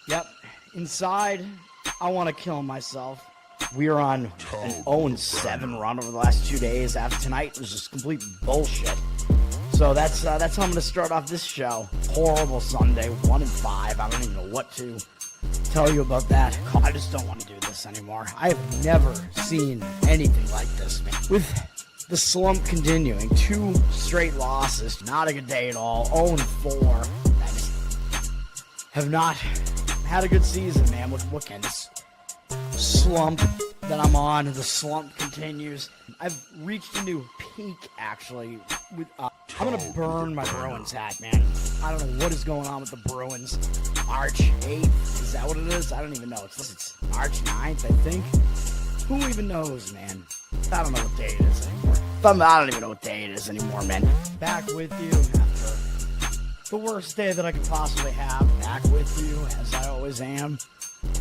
Yep. Inside, I want to kill myself. We are on an 0-7 run over the last 2 days. After tonight, it was just complete bullshit. So that's how I'm going to start off this show. Horrible Sunday, 1-5. I don't even know what to tell you about that. I just don't want to do this anymore. I have never seen anything like this, man. With the slump continuing, 2 straight losses, not a good day at all. 0-4. I just have not had a good season, man. What can this slump that I'm on, the slump continues. I've reached a new peak, actually. I'm going to burn my Bruins hat, man. I don't know what is going on with the Bruins. March 8th, is that what it is? I don't even know. It's March 9th, I think. Who even knows, man? I don't know what day it is anymore. I don't even know what day it is anymore, man. Back with you after the worst day that I could possibly have. Back with you, as I always am.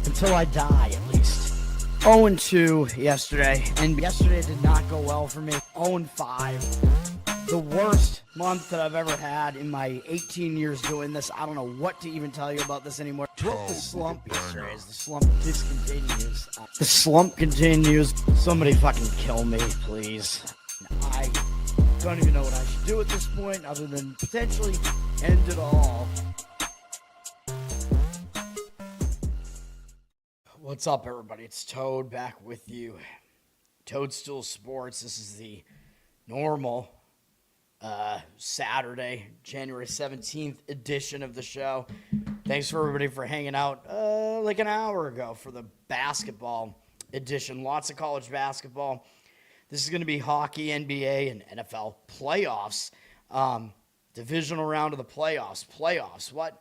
Until I die, at least. 0-2 yesterday, and yesterday did not go well for me. 0-5. The worst month that I've ever had in my 18 years doing this. I don't know what to even tell you about this anymore. Broke the slump yesterday as the slump continues. The slump continues. Somebody fucking kill me, please. I don't even know what I should do at this point other than potentially end it all. What's up, everybody? It's Toad back with you. Toad Stool Sports. This is the normal Saturday, January 17th edition of the show. Thanks for everybody for hanging out like an hour ago for the basketball edition. Lots of college basketball. This is going to be hockey, NBA, and NFL playoffs. Divisional round of the playoffs. Playoffs, what?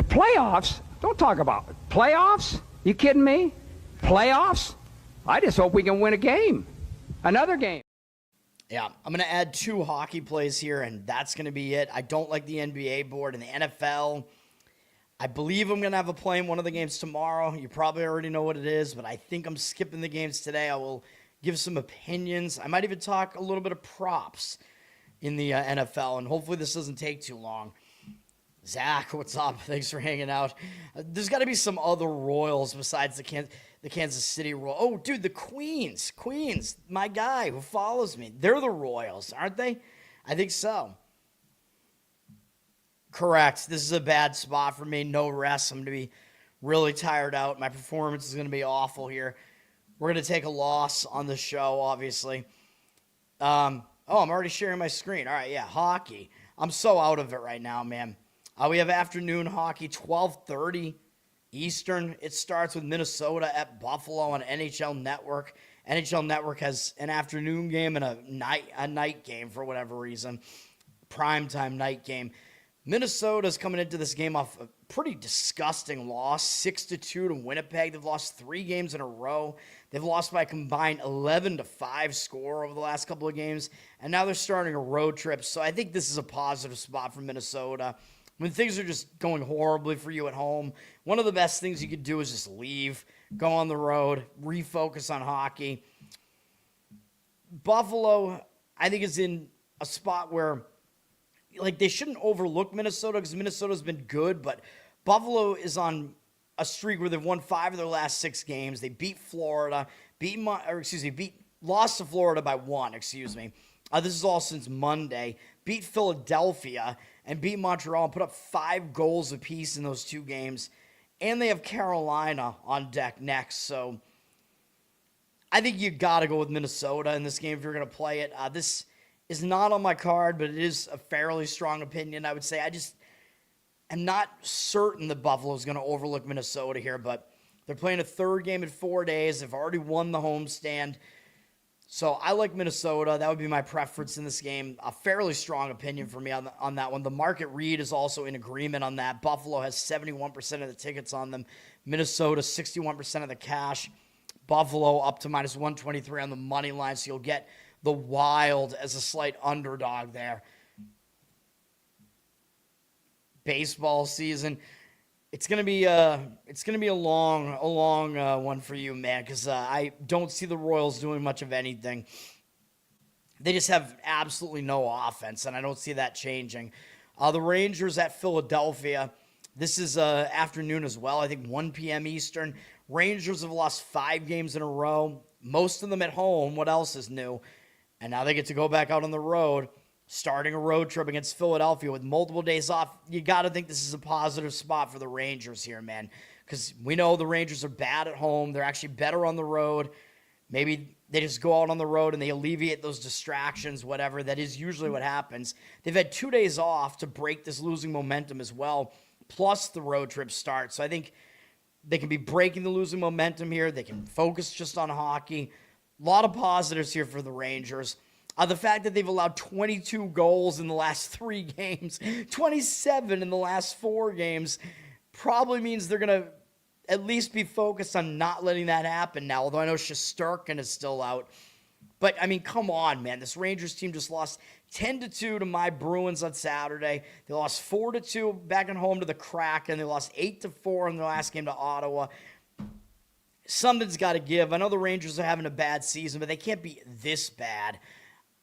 Playoffs? Don't talk about it. Playoffs? You kidding me? Playoffs? I just hope we can win a game. Another game. Yeah, I'm going to add 2 hockey plays here, and that's going to be it. I don't like the NBA board and the NFL. I believe I'm going to have a play in one of the games tomorrow. You probably already know what it is, but I think I'm skipping the games today. I will give some opinions. I might even talk a little bit of props in the NFL, and hopefully this doesn't take too long. Zach, what's up? Thanks for hanging out. There's got to be some other Royals besides the Kansas City Royals. Oh, dude, the Queens, my guy who follows me. They're the Royals, aren't they? I think so. Correct. This is a bad spot for me. No rest. I'm going to be really tired out. My performance is going to be awful here. We're going to take a loss on the show, obviously. I'm already sharing my screen. All right, yeah, hockey. I'm so out of it right now, man. We have afternoon hockey, 12:30 Eastern. It starts with Minnesota at Buffalo on NHL Network. NHL Network has an afternoon game and a night game for whatever reason. Primetime night game. Minnesota's coming into this game off a pretty disgusting loss, 6-2 to Winnipeg. They've lost 3 games in a row. They've lost by a combined 11-5 score over the last couple of games, and now they're starting a road trip. So I think this is a positive spot for Minnesota. When things are just going horribly for you at home, one of the best things you could do is just leave, go on the road, refocus on hockey. Buffalo, I think, is in a spot where, like, they shouldn't overlook Minnesota because Minnesota's been good, but Buffalo is on a streak where they've won 5 of their last 6 games. They beat Florida, lost to Florida by 1, This is all since Monday. Beat Philadelphia and beat Montreal and put up 5 goals apiece in those 2 games. And they have Carolina on deck next. So I think you got to go with Minnesota in this game if you're going to play it. This is not on my card, but it is a fairly strong opinion, I would say. I'm not certain that Buffalo is going to overlook Minnesota here, but they're playing a 3rd game in 4 days. They've already won the homestand. So I like Minnesota. That would be my preference in this game. A fairly strong opinion for me on that one. The market read is also in agreement on that. Buffalo has 71% of the tickets on them. Minnesota, 61% of the cash. Buffalo up to minus 123 on the money line, so you'll get the Wild as a slight underdog there. Baseball season. It's gonna be a long one for you, man, because I don't see the Royals doing much of anything. They just have absolutely no offense, and I don't see that changing. The Rangers at Philadelphia. This is afternoon as well. I think 1 p.m. Eastern. Rangers have lost 5 games in a row, most of them at home. What else is new? And now they get to go back out on the road, starting a road trip against Philadelphia with multiple days off. You got to think this is a positive spot for the Rangers here, man, because we know the Rangers are bad at home. They're actually better on the road. Maybe they just go out on the road and they alleviate those distractions, whatever. That is usually what happens. They've had 2 days off to break this losing momentum as well, plus the road trip start. So I think they can be breaking the losing momentum here. They can focus just on hockey. A lot of positives here for the Rangers. The fact that they've allowed 22 goals in the last 3 games, 27 in the last 4 games, probably means they're going to at least be focused on not letting that happen now, although I know Shesterkin is still out. But, I mean, come on, man. This Rangers team just lost 10-2 to my Bruins on Saturday. They lost 4-2 back at home to the Kraken. They lost 8-4 in their last game to Ottawa. Something's got to give. I know the Rangers are having a bad season, but they can't be this bad.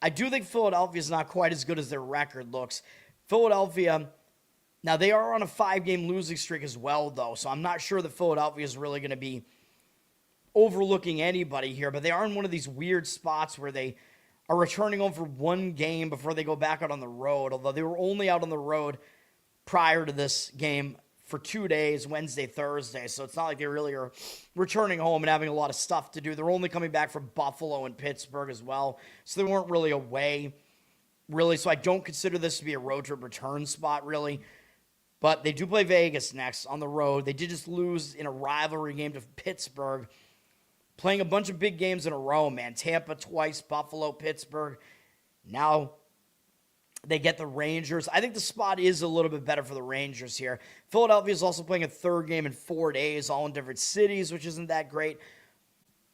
I do think Philadelphia is not quite as good as their record looks. Philadelphia, now they are on a 5-game losing streak as well, though, so I'm not sure that Philadelphia is really going to be overlooking anybody here, but they are in one of these weird spots where they are returning home for 1 game before they go back out on the road, although they were only out on the road prior to this game for 2 days, Wednesday, Thursday, so it's not like they really are returning home and having a lot of stuff to do. They're only coming back from Buffalo and Pittsburgh as well, so they weren't really away, really, so I don't consider this to be a road trip return spot, really, but they do play Vegas next on the road. They did just lose in a rivalry game to Pittsburgh, playing a bunch of big games in a row, man. Tampa twice, Buffalo, Pittsburgh. Now they get the Rangers. I think the spot is a little bit better for the Rangers here. Philadelphia is also playing a 3rd game in 4 days, all in different cities, which isn't that great.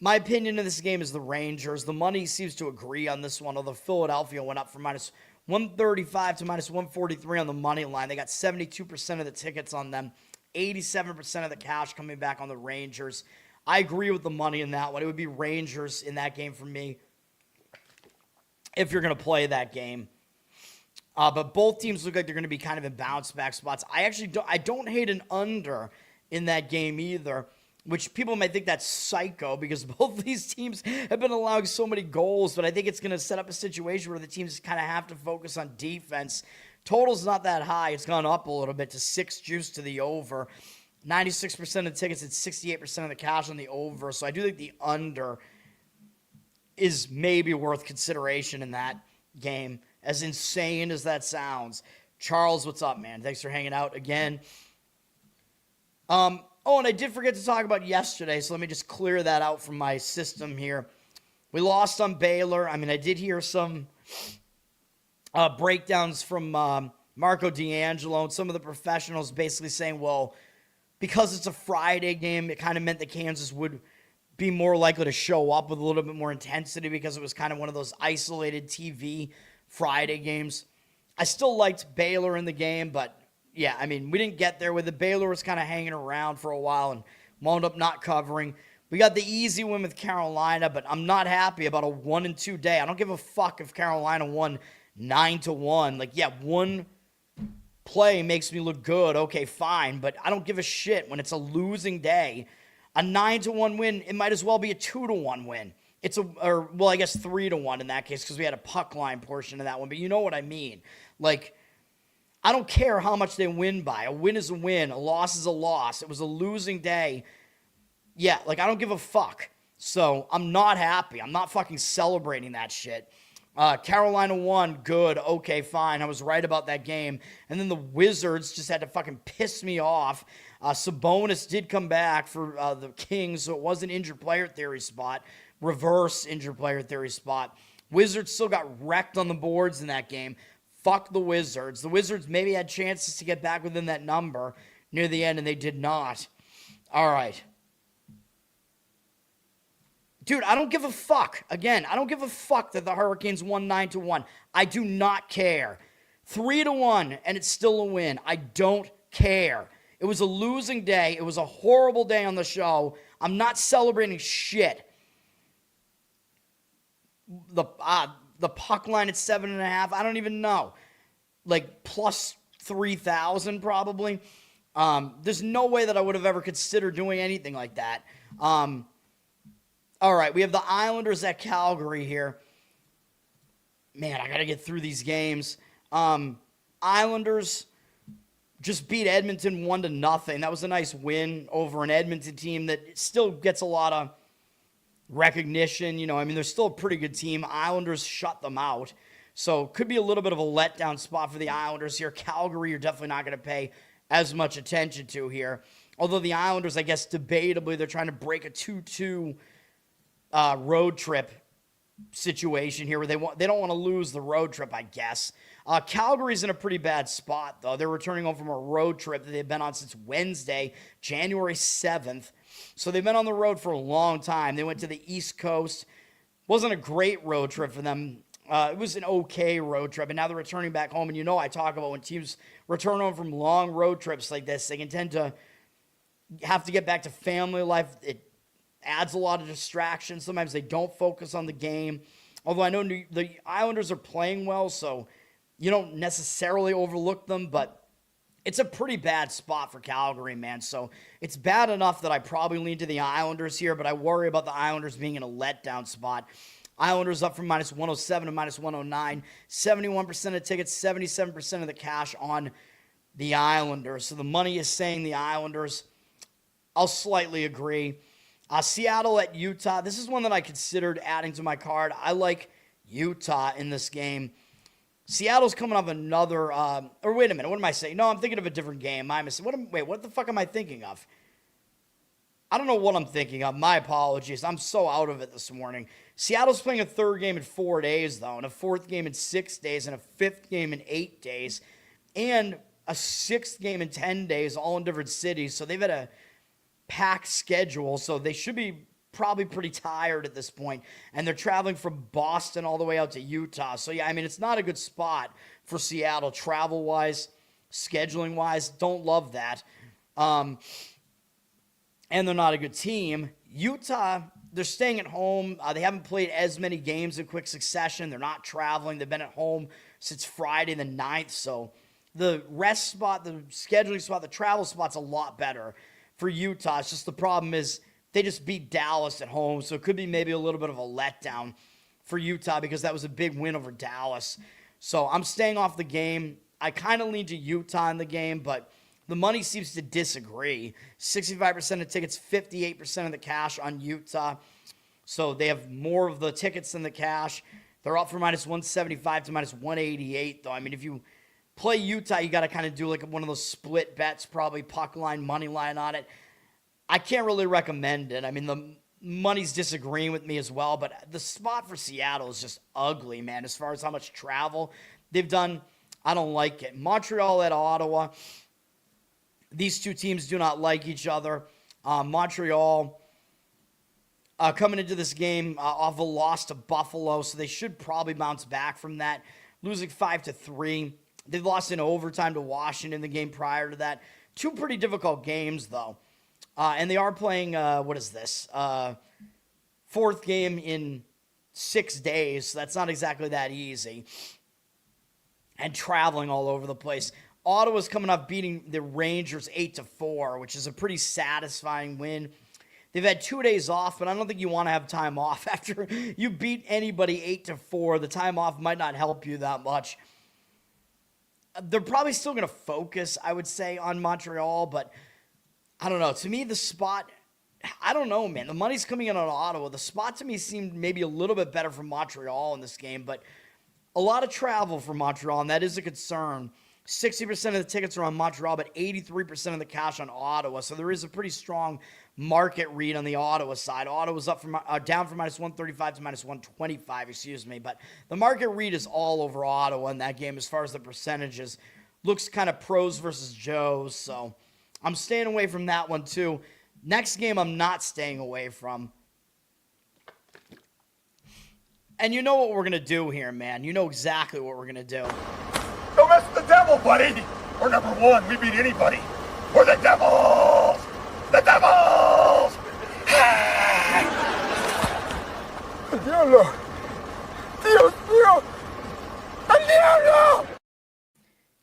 My opinion in this game is the Rangers. The money seems to agree on this one, although Philadelphia went up from minus 135 to minus 143 on the money line. They got 72% of the tickets on them, 87% of the cash coming back on the Rangers. I agree with the money in that one. It would be Rangers in that game for me if you're going to play that game. But both teams look like they're going to be kind of in bounce-back spots. I don't hate an under in that game either, which people might think that's psycho because both of these teams have been allowing so many goals, but I think it's going to set up a situation where the teams kind of have to focus on defense. Total's not that high. It's gone up a little bit to 6 juice to the over. 96% of the tickets and 68% of the cash on the over. So I do think the under is maybe worth consideration in that game, as insane as that sounds. Charles, what's up, man? Thanks for hanging out again. And I did forget to talk about yesterday, so let me just clear that out from my system here. We lost on Baylor. I mean, I did hear some breakdowns from Marco D'Angelo and some of the professionals basically saying, well, because it's a Friday game, it kind of meant that Kansas would be more likely to show up with a little bit more intensity because it was kind of one of those isolated TV Friday games. I still liked Baylor in the game, but yeah, I mean, we didn't get there with it. Baylor was kind of hanging around for a while and wound up not covering. We got the easy win with Carolina, but I'm not happy about a 1-2 day. I don't give a fuck if Carolina won 9-1. Like, yeah, one play makes me look good. Okay, fine, but I don't give a shit when it's a losing day. A 9-1 win, it might as well be a 2-1 win. I guess 3-1 in that case because we had a puck line portion of that one, but you know what I mean. Like, I don't care how much they win by. A win is a win. A loss is a loss. It was a losing day. Yeah, like, I don't give a fuck. So, I'm not happy. I'm not fucking celebrating that shit. Carolina won. Good. Okay, fine. I was right about that game. And then the Wizards just had to fucking piss me off. Sabonis did come back for the Kings, so it was an injured player theory spot. Reverse injured player theory spot. Wizards still got wrecked on the boards in that game. Fuck the Wizards. The Wizards maybe had chances to get back within that number near the end, and they did not. All right. Dude, I don't give a fuck. Again, I don't give a fuck that the Hurricanes won 9-1. I do not care. 3-1, and it's still a win. I don't care. It was a losing day. It was a horrible day on the show. I'm not celebrating shit. The puck line at 7.5, I don't even know. Like, plus 3,000 probably. There's no way that I would have ever considered doing anything like that. All right, we have the Islanders at Calgary here. Man, I got to get through these games. Islanders just beat Edmonton 1-0. That was a nice win over an Edmonton team that still gets a lot of recognition. They're still a pretty good team. Islanders shut them out. So could be a little bit of a letdown spot for the Islanders here. Calgary, you're definitely not going to pay as much attention to here. Although the Islanders, I guess, debatably, they're trying to break a 2-2 road trip situation here where they don't want to lose the road trip, I guess. Calgary's in a pretty bad spot, though. They're returning home from a road trip that they've been on since Wednesday, January 7th. So they've been on the road for a long time. They went to the East Coast. Wasn't a great road trip for them. It was an okay road trip, and now they're returning back home. And I talk about when teams return home from long road trips like this, they can tend to have to get back to family life. It adds a lot of distraction. Sometimes they don't focus on the game. Although I know the Islanders are playing well, so you don't necessarily overlook them, but it's a pretty bad spot for Calgary, man. So it's bad enough that I probably lean to the Islanders here, but I worry about the Islanders being in a letdown spot. Islanders up from -107 to -109. 71% of tickets, 77% of the cash on the Islanders. So the money is saying the Islanders. I'll slightly agree. Seattle at Utah. This is one that I considered adding to my card. I like Utah in this game. Seattle's coming off another, or wait a minute, what am I saying? No, I'm thinking of a different game. What the fuck am I thinking of? I don't know what I'm thinking of. My apologies. I'm so out of it this morning. Seattle's playing a third game in 4 days, though, and a fourth game in 6 days, and a fifth game in 8 days, and a sixth game in 10 days, all in different cities. So they've had a packed schedule, so they should be probably pretty tired at this point. And they're traveling from Boston all the way out to Utah. So, yeah, it's not a good spot for Seattle travel-wise, scheduling-wise. Don't love that. And they're not a good team. Utah, they're staying at home. They haven't played as many games in quick succession. They're not traveling. They've been at home since Friday the 9th. So the rest spot, the scheduling spot, the travel spot's a lot better for Utah. It's just the problem is they just beat Dallas at home. So it could be maybe a little bit of a letdown for Utah because that was a big win over Dallas. So I'm staying off the game. I kind of lean to Utah in the game, but the money seems to disagree. 65% of tickets, 58% of the cash on Utah. So they have more of the tickets than the cash. They're up from -175 to -188, though. If you play Utah, you got to kind of do like one of those split bets, probably puck line, money line on it. I can't really recommend it. The money's disagreeing with me as well, but the spot for Seattle is just ugly, man, as far as how much travel they've done. I don't like it. Montreal at Ottawa. These two teams do not like each other. Montreal coming into this game off a loss to Buffalo, so they should probably bounce back from that, losing 5-3. They've lost in overtime to Washington the game prior to that. Two pretty difficult games, though. And they are playing, fourth game in 6 days, so that's not exactly that easy. And traveling all over the place. Ottawa's coming up beating the Rangers 8-4, which is a pretty satisfying win. They've had 2 days off, but I don't think you want to have time off. After you beat anybody 8-4, the time off might not help you that much. They're probably still going to focus, I would say, on Montreal, but I don't know. To me, the spot, I don't know, man. The money's coming in on Ottawa. The spot to me seemed maybe a little bit better for Montreal in this game, but a lot of travel for Montreal, and that is a concern. 60% of the tickets are on Montreal, but 83% of the cash on Ottawa. So there is a pretty strong market read on the Ottawa side. Ottawa's up from down from -135 to -125, But the market read is all over Ottawa in that game as far as the percentages. Looks kind of pros versus Joes. So I'm staying away from that one too. Next game I'm not staying away from. And you know what we're going to do here, man. You know exactly what we're going to do. Don't mess with the devil, buddy. We're number one. We beat anybody. We're the Devils. The Devils. Diablo. Dios mío. El diablo.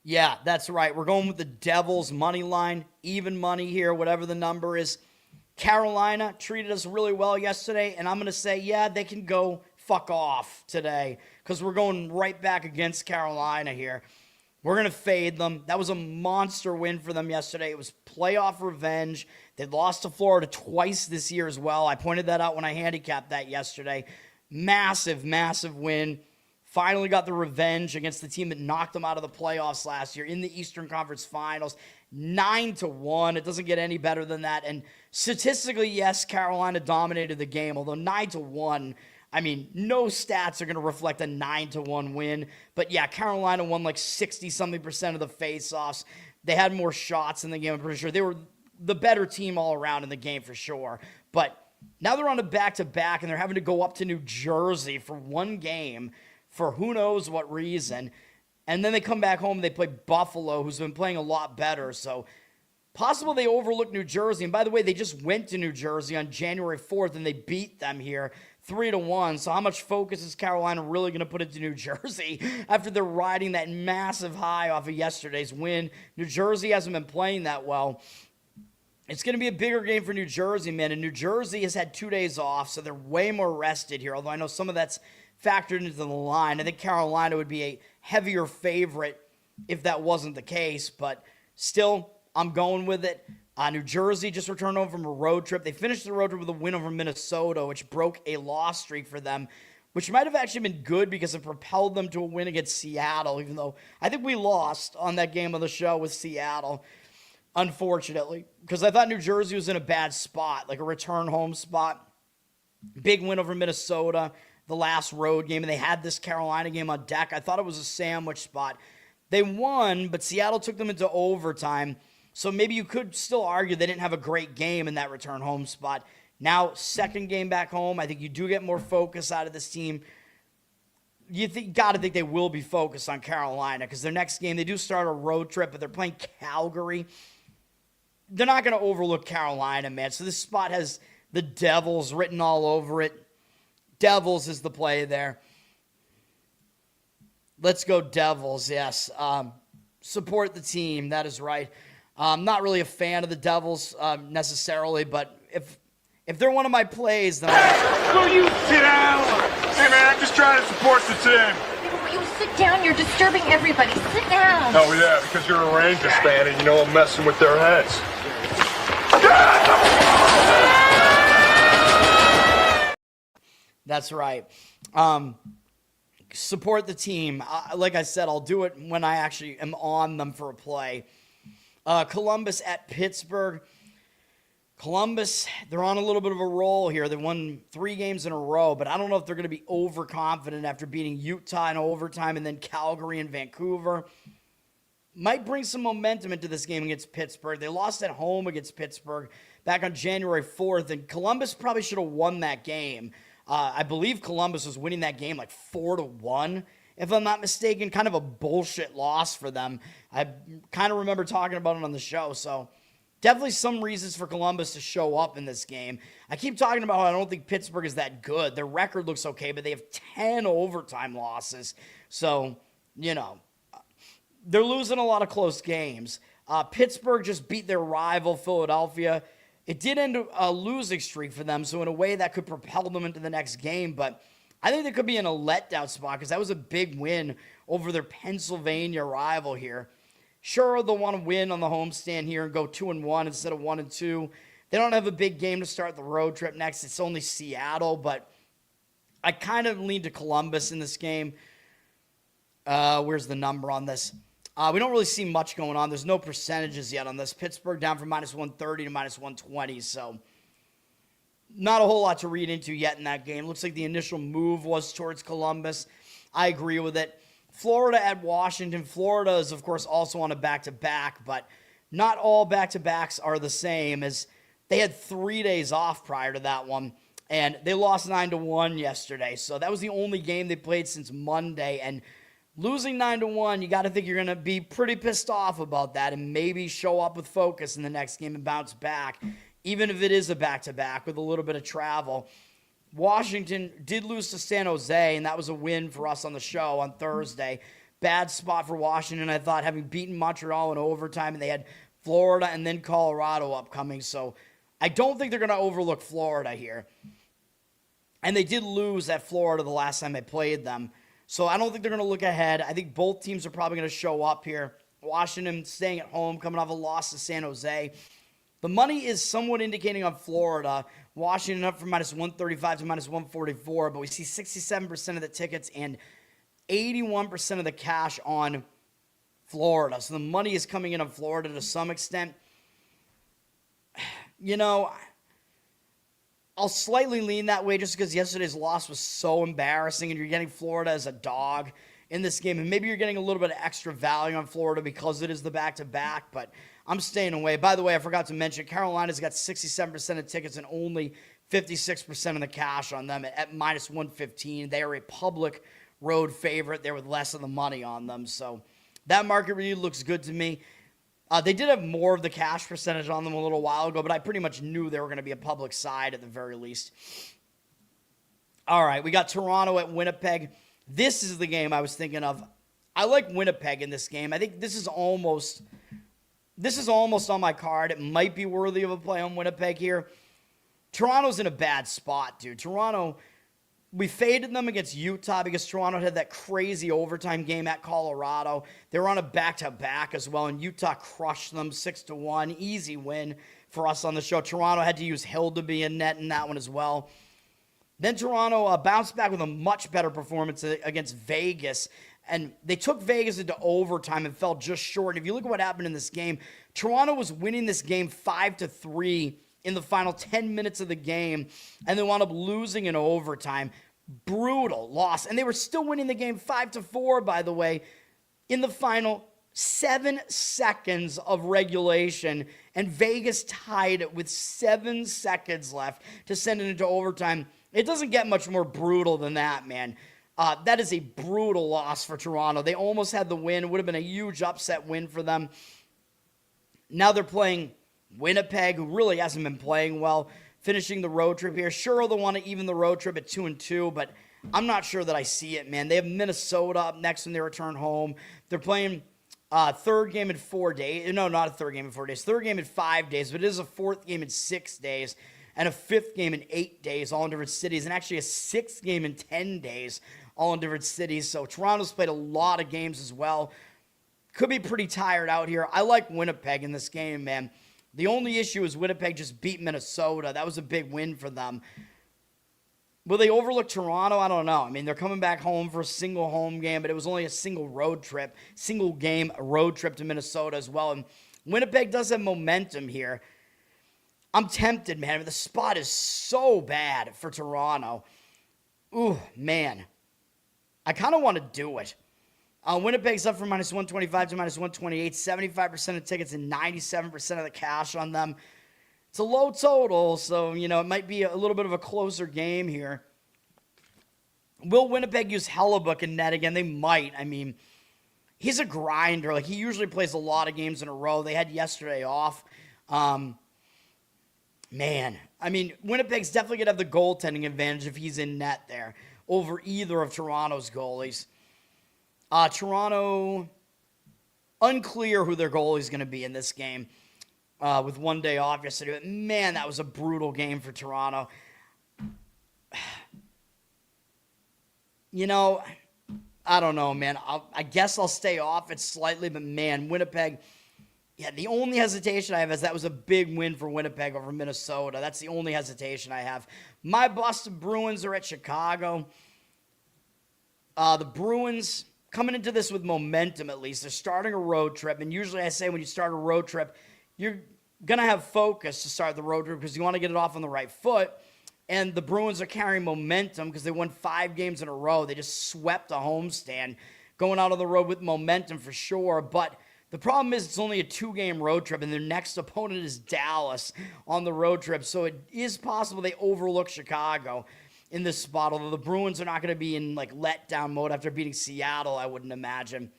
Yeah, That's right. We're going with the Devils money line, even money here, whatever the number is. Carolina treated us really well yesterday, and I'm going to say, yeah, they can go fuck off today because we're going right back against Carolina here. We're going to fade them. That was a monster win for them yesterday. It was playoff revenge. They lost to Florida twice this year as well. I pointed that out when I handicapped that yesterday. Massive, massive win. Finally got the revenge against the team that knocked them out of the playoffs last year in the Eastern Conference Finals. 9-1. It doesn't get any better than that. And statistically, yes, Carolina dominated the game, although 9-1, I mean, no stats are going to reflect a 9-1 win. But yeah, Carolina won like 60-something% of the faceoffs. They had more shots in the game, I'm pretty sure. They were the better team all around in the game for sure. But now they're on a back-to-back, and they're having to go up to New Jersey for one game for who knows what reason. And then they come back home and they play Buffalo, who's been playing a lot better. So possible they overlook New Jersey. And by the way, they just went to New Jersey on January 4th, and they beat them here 3-1. So how much focus is Carolina really going to put into New Jersey after they're riding that massive high off of yesterday's win? New Jersey hasn't been playing that well. It's going to be a bigger game for New Jersey, man. And New Jersey has had 2 days off, so they're way more rested here, although I know some of that's factored into the line. I think Carolina would be a heavier favorite if that wasn't the case, but still, I'm going with it. New Jersey just returned home from a road trip. They finished the road trip with a win over Minnesota, which broke a loss streak for them, which might have actually been good because it propelled them to a win against Seattle, even though I think we lost on that game of the show with Seattle, unfortunately, because I thought New Jersey was in a bad spot, like a return home spot. Big win over Minnesota, the last road game, and they had this Carolina game on deck. I thought it was a sandwich spot. They won, but Seattle took them into overtime, so maybe you could still argue they didn't have a great game in that return home spot. Now, second game back home, I think you do get more focus out of this team. You got to think they will be focused on Carolina because their next game, they do start a road trip, but they're playing Calgary. They're not going to overlook Carolina, man. So this spot has the Devils written all over it. Devils is the play there. Let's go Devils, yes. Support the team, that is right. I'm not really a fan of the Devils necessarily, but if they're one of my plays, then Will you sit down? Hey, man, I'm just trying to support the team. Will you sit down? You're disturbing everybody. Sit down. Oh, yeah, because you're a Rangers fan and you know I'm messing with their heads. That's right. Support the team. Like I said, I'll do it when I actually am on them for a play. Columbus at Pittsburgh. Columbus, they're on a little bit of a roll here. They won 3 games in a row, but I don't know if they're going to be overconfident after beating Utah in overtime and then Calgary and Vancouver. Might bring some momentum into this game against Pittsburgh. They lost at home against Pittsburgh back on January 4th, and Columbus probably should have won that game. I believe Columbus was winning that game like 4-1, if I'm not mistaken. Kind of a bullshit loss for them. I kind of remember talking about it on the show, so definitely some reasons for Columbus to show up in this game. I keep talking about how I don't think Pittsburgh is that good. Their record looks okay, but they have 10 overtime losses. So, you know, they're losing a lot of close games. Pittsburgh just beat their rival, Philadelphia. It did end a losing streak for them, so in a way that could propel them into the next game. But I think they could be in a letdown spot because that was a big win over their Pennsylvania rival here. Sure, they'll want to win on the homestand here and go 2-1 instead of 1-2. They don't have a big game to start the road trip next. It's only Seattle, but I kind of lean to Columbus in this game. Where's the number on this? We don't really see much going on. There's no percentages yet on this. Pittsburgh down from -130 to -120, so not a whole lot to read into yet in that game. Looks like the initial move was towards Columbus. I agree with it. Florida at Washington. Florida is, of course, also on a back-to-back, but not all back-to-backs are the same, as they had 3 days off prior to that one, and they lost 9-1 yesterday. So that was the only game they played since Monday, and losing 9-1, you got to think you're going to be pretty pissed off about that and maybe show up with focus in the next game and bounce back, even if it is a back-to-back with a little bit of travel. Washington did lose to San Jose, and that was a win for us on the show on Thursday. bad spot for Washington, I thought, having beaten Montreal in overtime, and they had Florida and then Colorado upcoming. So I don't think they're going to overlook Florida here. And they did lose at Florida the last time they played them. So I don't think they're going to look ahead. I think both teams are probably going to show up here. Washington staying at home, coming off a loss to San Jose. The money is somewhat indicating on Florida. Washington up from -135 to -144, but we see 67% of the tickets and 81% of the cash on Florida. So the money is coming in on Florida to some extent. You know, I'll slightly lean that way just because yesterday's loss was so embarrassing, and you're getting Florida as a dog in this game, and maybe you're getting a little bit of extra value on Florida because it is the back-to-back, but I'm staying away. By the way, I forgot to mention, Carolina's got 67% of tickets and only 56% of the cash on them at -115. They are a public road favorite there with less of the money on them, so that market really looks good to me. They did have more of the cash percentage on them a little while ago, but I pretty much knew they were going to be a public side at the very least. All right, we got Toronto at Winnipeg. This is the game I was thinking of. I like Winnipeg in this game. I think this is almost on my card. It might be worthy of a play on Winnipeg here. Toronto's in a bad spot, dude. Toronto, we faded them against Utah because Toronto had that crazy overtime game at Colorado. They were on a back-to-back as well, and Utah crushed them 6-1. Easy win for us on the show. Toronto had to use Hill to be in net in that one as well. Then Toronto bounced back with a much better performance against Vegas, and they took Vegas into overtime and fell just short. If you look at what happened in this game, Toronto was winning this game 5-3 in the final 10 minutes of the game, and they wound up losing in overtime. Brutal loss. And they were still winning the game 5-4, by the way, in the final 7 seconds of regulation, and Vegas tied it with 7 seconds left to send it into overtime. It doesn't get much more brutal than that, man. That is a brutal loss for Toronto. They almost had the win. It would have been a huge upset win for them. Now they're playing Winnipeg, who really hasn't been playing well, finishing the road trip here. Sure, they'll want to even the road trip at 2-2, but I'm not sure that I see it, man. They have Minnesota up next when they return home. They're playing third game in 4 days. No, not a third game in 4 days. Third game in 5 days, but it is a fourth game in 6 days and a fifth game in 8 days, all in different cities, and actually a sixth game in 10 days, all in different cities. So Toronto's played a lot of games as well. Could be pretty tired out here. I like Winnipeg in this game, man. The only issue is Winnipeg just beat Minnesota. That was a big win for them. Will they overlook Toronto? I don't know. I mean, they're coming back home for a single home game, but it was only a single game road trip to Minnesota as well. And Winnipeg does have momentum here. I'm tempted, man. The spot is so bad for Toronto. Ooh, man. I kind of want to do it. Winnipeg's up from -125 to -128, 75% of tickets and 97% of the cash on them. It's a low total, so, you know, it might be a little bit of a closer game here. Will Winnipeg use Hellebuck in net again? They might. I mean, he's a grinder. Like, he usually plays a lot of games in a row. They had yesterday off. Man, I mean, Winnipeg's definitely going to have the goaltending advantage if he's in net there over either of Toronto's goalies. Toronto, unclear who their goalie is going to be in this game with 1 day off yesterday. But man, that was a brutal game for Toronto. You know, I don't know, man. I guess I'll stay off it slightly, but man, Winnipeg, yeah, the only hesitation I have is that was a big win for Winnipeg over Minnesota. That's the only hesitation I have. My Boston Bruins are at Chicago. The Bruins coming into this with momentum, at least. They're starting a road trip, and usually I say when you start a road trip, you're going to have focus to start the road trip because you want to get it off on the right foot. And the Bruins are carrying momentum because they won 5 games in a row. They just swept a homestand, going out on the road with momentum for sure. But the problem is it's only a 2-game road trip, and their next opponent is Dallas on the road trip. So it is possible they overlook Chicago in this spot, although the Bruins are not going to be in like letdown mode after beating Seattle, I wouldn't imagine.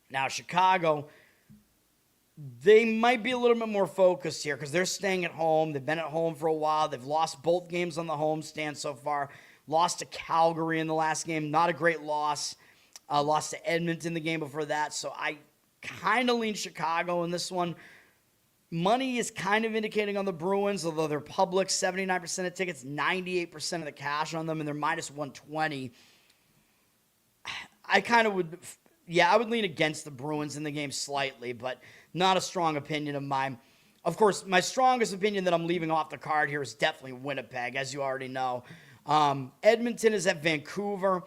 Now, Chicago, they might be a little bit more focused here because they're staying at home. They've been at home for a while. They've lost both games on the homestand so far. Lost to Calgary in the last game. Not a great loss. Lost to Edmonton the game before that. So I kind of lean Chicago in this one. Money is kind of indicating on the Bruins, although they're public, 79% of tickets, 98% of the cash on them, and they're minus 120. I would lean against the Bruins in the game slightly, but not a strong opinion of mine. Of course, my strongest opinion that I'm leaving off the card here is definitely Winnipeg, as you already know. Edmonton is at Vancouver.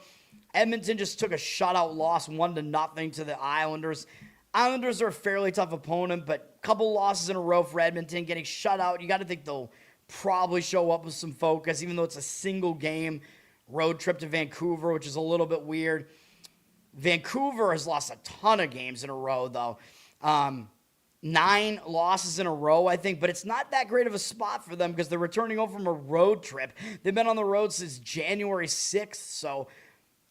Edmonton just took a shutout loss, 1-0 to the Islanders. Islanders are a fairly tough opponent, but a couple losses in a row for Edmonton, getting shut out. You got to think they'll probably show up with some focus, even though it's a single game road trip to Vancouver, which is a little bit weird. Vancouver has lost a ton of games in a row, though. 9 losses in a row, I think, but it's not that great of a spot for them because they're returning home from a road trip. They've been on the road since January 6th, so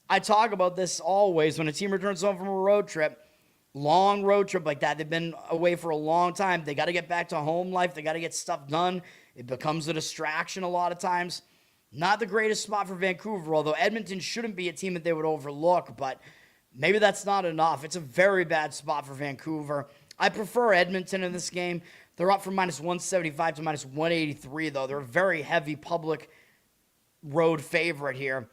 I talk about this always. When a team returns home from a road trip, long road trip like that, they've been away for a long time. They got to get back to home life. They got to get stuff done. It becomes a distraction a lot of times. Not the greatest spot for Vancouver, although Edmonton shouldn't be a team that they would overlook, but maybe that's not enough. It's a very bad spot for Vancouver. I prefer Edmonton in this game. They're up from minus 175 to minus 183, though. They're a very heavy public road favorite here.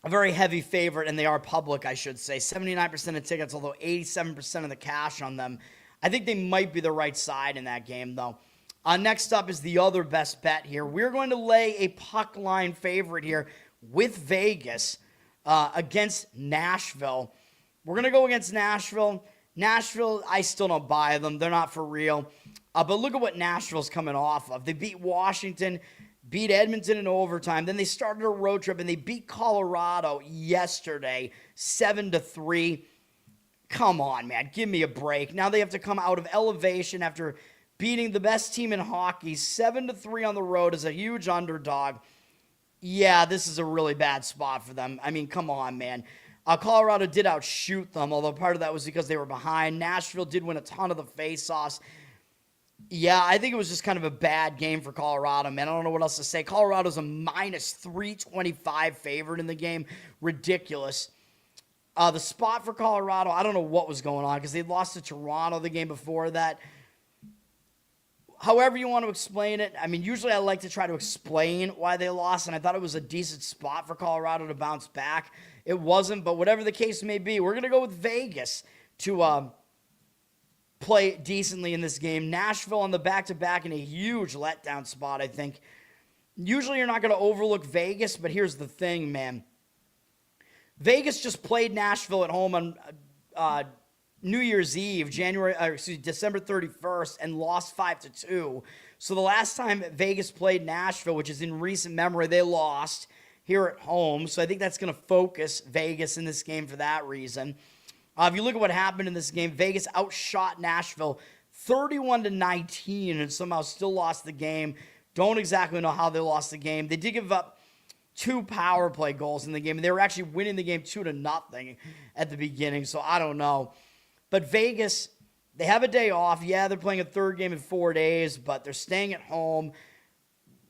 A very heavy favorite, and they are public, I should say. 79% of tickets, although 87% of the cash on them. I think they might be the right side in that game, though. Next up is the other best bet here. We're going to lay a puck line favorite here with Vegas against Nashville. We're going to go against Nashville. Nashville, I still don't buy them. They're not for real. But look at what Nashville's coming off of. They beat Washington, beat Edmonton in overtime. Then they started a road trip, and they beat Colorado yesterday, 7-3. Come on, man. Give me a break. Now they have to come out of elevation after beating the best team in hockey, 7-3 on the road as a huge underdog. Yeah, this is a really bad spot for them. I mean, come on, man. Colorado did outshoot them, although part of that was because they were behind. Nashville did win a ton of the faceoffs. Yeah, I think it was just kind of a bad game for Colorado, man. I don't know what else to say. Colorado's a minus 325 favorite in the game. Ridiculous. The spot for Colorado, I don't know what was going on because they lost to Toronto the game before that. However you want to explain it. I mean, usually I like to try to explain why they lost, and I thought it was a decent spot for Colorado to bounce back. It wasn't, but whatever the case may be, we're going to go with Vegas to play decently in this game. Nashville on the back-to-back in a huge letdown spot, I think. Usually you're not going to overlook Vegas, but here's the thing, man. Vegas just played Nashville at home on New Year's Eve, December 31st, and lost 5-2. So the last time Vegas played Nashville, which is in recent memory, they lost here at home. So I think that's going to focus Vegas in this game for that reason. If you look at what happened in this game, Vegas outshot Nashville 31-19 and somehow still lost the game. Don't exactly know how they lost the game. They did give up 2 power play goals in the game, and they were actually winning the game 2-0 at the beginning, so I don't know. But Vegas, they have a day off. Yeah, they're playing a third game in 4 days, but they're staying at home.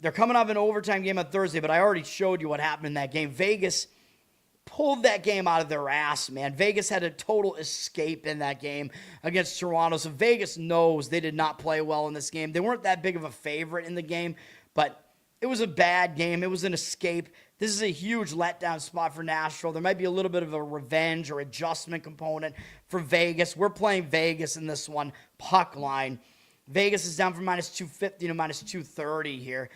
They're coming off an overtime game on Thursday, but I already showed you what happened in that game. Vegas pulled that game out of their ass, man. Vegas had a total escape in that game against Toronto, so Vegas knows they did not play well in this game. They weren't that big of a favorite in the game, but it was a bad game. It was an escape. This is a huge letdown spot for Nashville. There might be a little bit of a revenge or adjustment component for Vegas. We're playing Vegas in this one, puck line. Vegas is down from minus 250 to minus 230 here.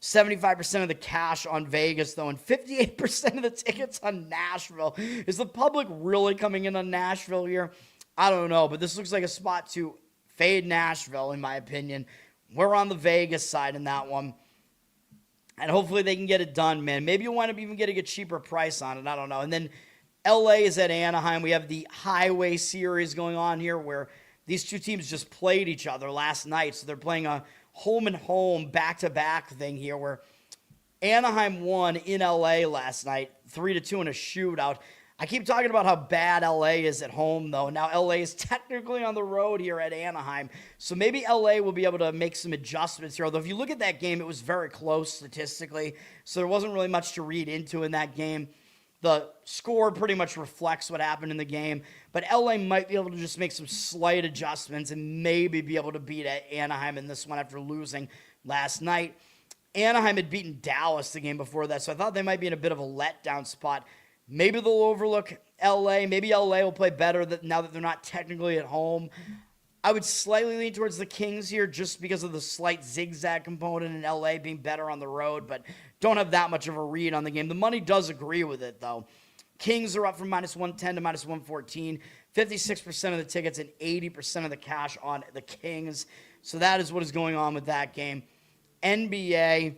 75% of the cash on Vegas, though, and 58% of the tickets on Nashville. Is the public really coming in on Nashville here? I don't know, but this looks like a spot to fade Nashville, in my opinion. We're on the Vegas side in that one. And hopefully they can get it done, man. Maybe you'll wind up even getting a cheaper price on it. I don't know. And then LA is at Anaheim. We have the Highway Series going on here where these two teams just played each other last night. So they're playing a home and home back-to-back thing here where Anaheim won in LA last night, 3-2 in a shootout. I keep talking about how bad LA is at home, though. Now LA is technically on the road here at Anaheim. So maybe LA will be able to make some adjustments here. Although if you look at that game, it was very close statistically. So there wasn't really much to read into in that game. The score pretty much reflects what happened in the game, but LA might be able to just make some slight adjustments and maybe be able to beat Anaheim in this one after losing last night. Anaheim had beaten Dallas the game before that, so I thought they might be in a bit of a letdown spot. Maybe they'll overlook LA. Maybe LA will play better now that they're not technically at home. I would slightly lean towards the Kings here just because of the slight zigzag component in LA being better on the road, but don't have that much of a read on the game. The money does agree with it, though. Kings are up from -110 to -114. 56% of the tickets and 80% of the cash on the Kings. So that is what is going on with that game. NBA.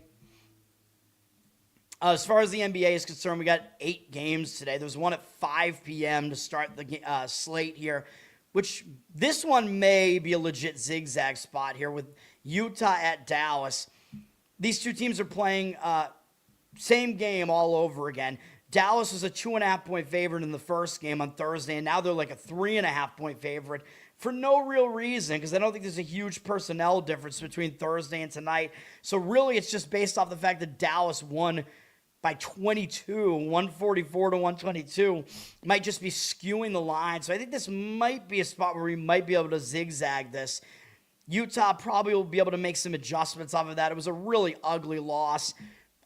As far as the NBA is concerned, we got 8 games today. There's one at 5 p.m. to start the slate here, which this one may be a legit zigzag spot here with Utah at Dallas. These two teams are playing same game all over again. Dallas was a 2.5-point favorite in the first game on Thursday, and now they're like a 3.5-point favorite for no real reason because I don't think there's a huge personnel difference between Thursday and tonight. So really it's just based off the fact that Dallas won by 22, 144 to 122, might just be skewing the line. So I think this might be a spot where we might be able to zigzag this. Utah probably will be able to make some adjustments off of that. It was a really ugly loss.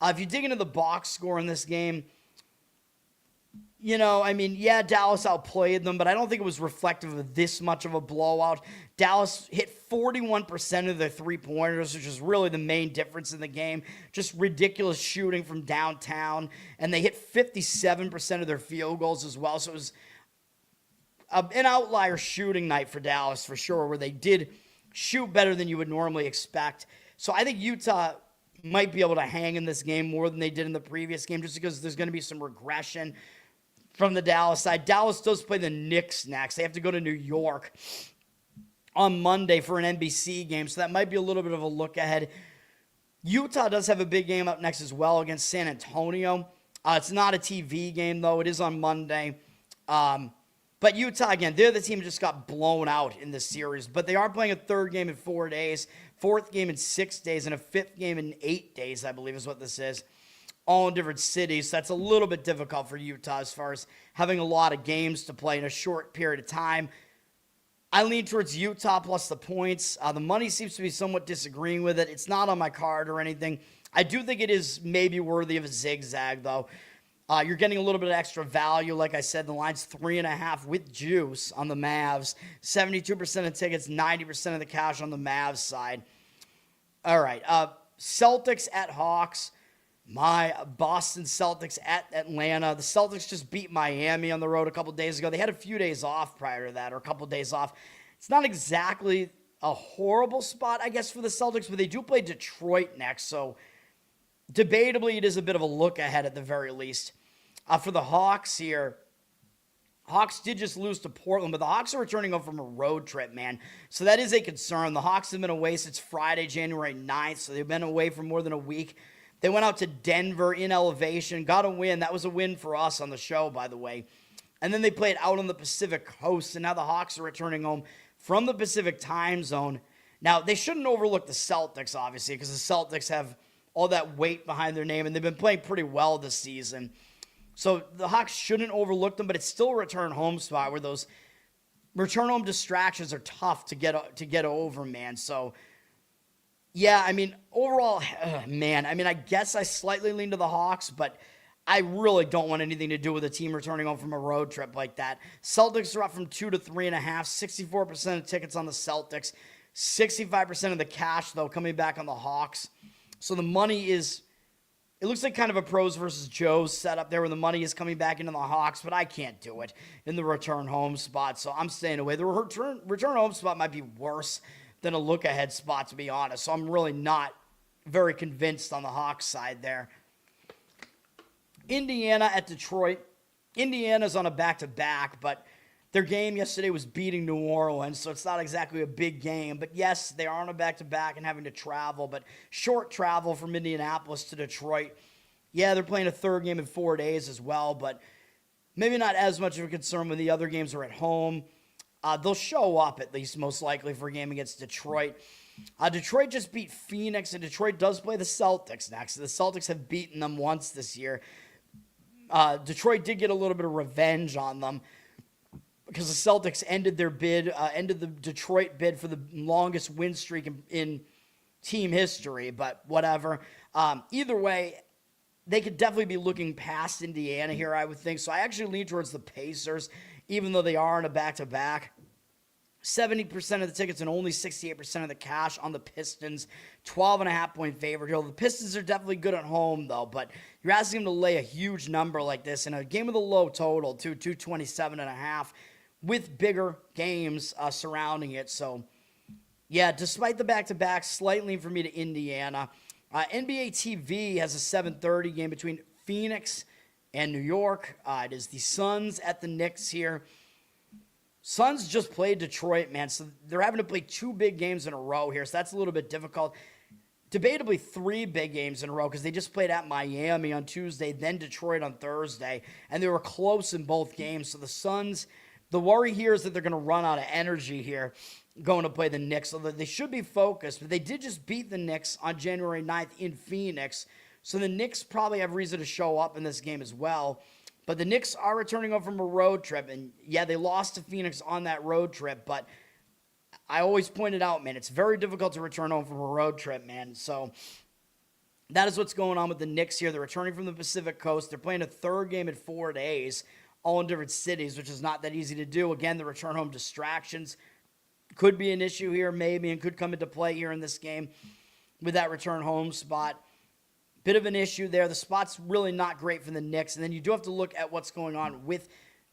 If you dig into the box score in this game, Dallas outplayed them, but I don't think it was reflective of this much of a blowout. Dallas hit 41% of their three-pointers, which is really the main difference in the game. Just ridiculous shooting from downtown, and they hit 57% of their field goals as well. So it was an outlier shooting night for Dallas for sure, where they did shoot better than you would normally expect. So I think Utah might be able to hang in this game more than they did in the previous game, just because there's going to be some regression from the Dallas side. Dallas does play the Knicks next. They have to go to New York on Monday for an NBC game, so that might be a little bit of a look ahead. Utah does have a big game up next as well against San Antonio. It's not a TV game, though. It is on Monday. But Utah, again, they're the team that just got blown out in this series, but they are playing a third game in 4 days, fourth game in 6 days, and a fifth game in 8 days, I believe is what this is. All in different cities. So that's a little bit difficult for Utah as far as having a lot of games to play in a short period of time. I lean towards Utah plus the points. The money seems to be somewhat disagreeing with it. It's not on my card or anything. I do think it is maybe worthy of a zigzag, though. You're getting a little bit of extra value. Like I said, the line's 3.5 with juice on the Mavs. 72% of tickets, 90% of the cash on the Mavs side. All right. Celtics at Hawks. My Boston Celtics at Atlanta. The Celtics just beat Miami on the road a couple days ago. They had a few days off prior to that, or a couple days off. It's not exactly a horrible spot, I guess, for the Celtics, but they do play Detroit next, so debatably it is a bit of a look ahead at the very least. For the Hawks here, Hawks did just lose to Portland, but the Hawks are returning home from a road trip, man. So that is a concern. The Hawks have been away since Friday, January 9th, so they've been away for more than a week. They went out to Denver in elevation, got a win. That was a win for us on the show, by the way. And then they played out on the Pacific Coast, and now the Hawks are returning home from the Pacific time zone. Now, they shouldn't overlook the Celtics, obviously, because the Celtics have all that weight behind their name, and they've been playing pretty well this season. So the Hawks shouldn't overlook them, but it's still a return home spot where those return home distractions are tough to get over, man. So yeah, I mean, overall, I guess I slightly lean to the Hawks, but I really don't want anything to do with a team returning home from a road trip like that. Celtics are up from 2 to 3.5, 64% of tickets on the Celtics, 65% of the cash, though, coming back on the Hawks. So the money is, it looks like kind of a pros versus Joes setup there where the money is coming back into the Hawks, but I can't do it in the return home spot, so I'm staying away. The return home spot might be worse than a look-ahead spot, to be honest. So I'm really not very convinced on the Hawks side there. Indiana at Detroit. Indiana's on a back-to-back, but their game yesterday was beating New Orleans, so it's not exactly a big game. But yes, they are on a back-to-back and having to travel, but short travel from Indianapolis to Detroit. Yeah, they're playing a third game in 4 days as well, but maybe not as much of a concern when the other games are at home. They'll show up, at least, most likely, for a game against Detroit. Detroit just beat Phoenix, and Detroit does play the Celtics next. The Celtics have beaten them once this year. Detroit did get a little bit of revenge on them because the Celtics ended the Detroit bid for the longest win streak in team history, but whatever. Either way, they could definitely be looking past Indiana here, I would think. So I actually lean towards the Pacers, even though they are in a back-to-back. 70% of the tickets and only 68% of the cash on the Pistons. 12.5-point favorite here. The Pistons are definitely good at home, though, but you're asking them to lay a huge number like this in a game with a low total, 227.5, with bigger games surrounding it. So, yeah, despite the back-to-back, slight lean for me to Indiana. NBA TV has a 7:30 game between Phoenix and New York. It is the Suns at the Knicks here. Suns just played Detroit, man, so they're having to play 2 big games in a row here, so that's a little bit difficult. Debatably 3 big games in a row because they just played at Miami on Tuesday, then Detroit on Thursday, and they were close in both games. So the Suns, the worry here is that they're going to run out of energy here going to play the Knicks, so they should be focused. But they did just beat the Knicks on January 9th in Phoenix, so the Knicks probably have reason to show up in this game as well. But the Knicks are returning home from a road trip, and yeah, they lost to Phoenix on that road trip, but I always pointed out, man, it's very difficult to return home from a road trip, man. So that is what's going on with the Knicks here. They're returning from the Pacific Coast. They're playing a 3rd game in 4 days, all in different cities, which is not that easy to do. Again, the return home distractions could be an issue here, maybe, and could come into play here in this game with that return home spot. Bit of an issue there. The spot's really not great for the Knicks. And then you do have to look at what's going on with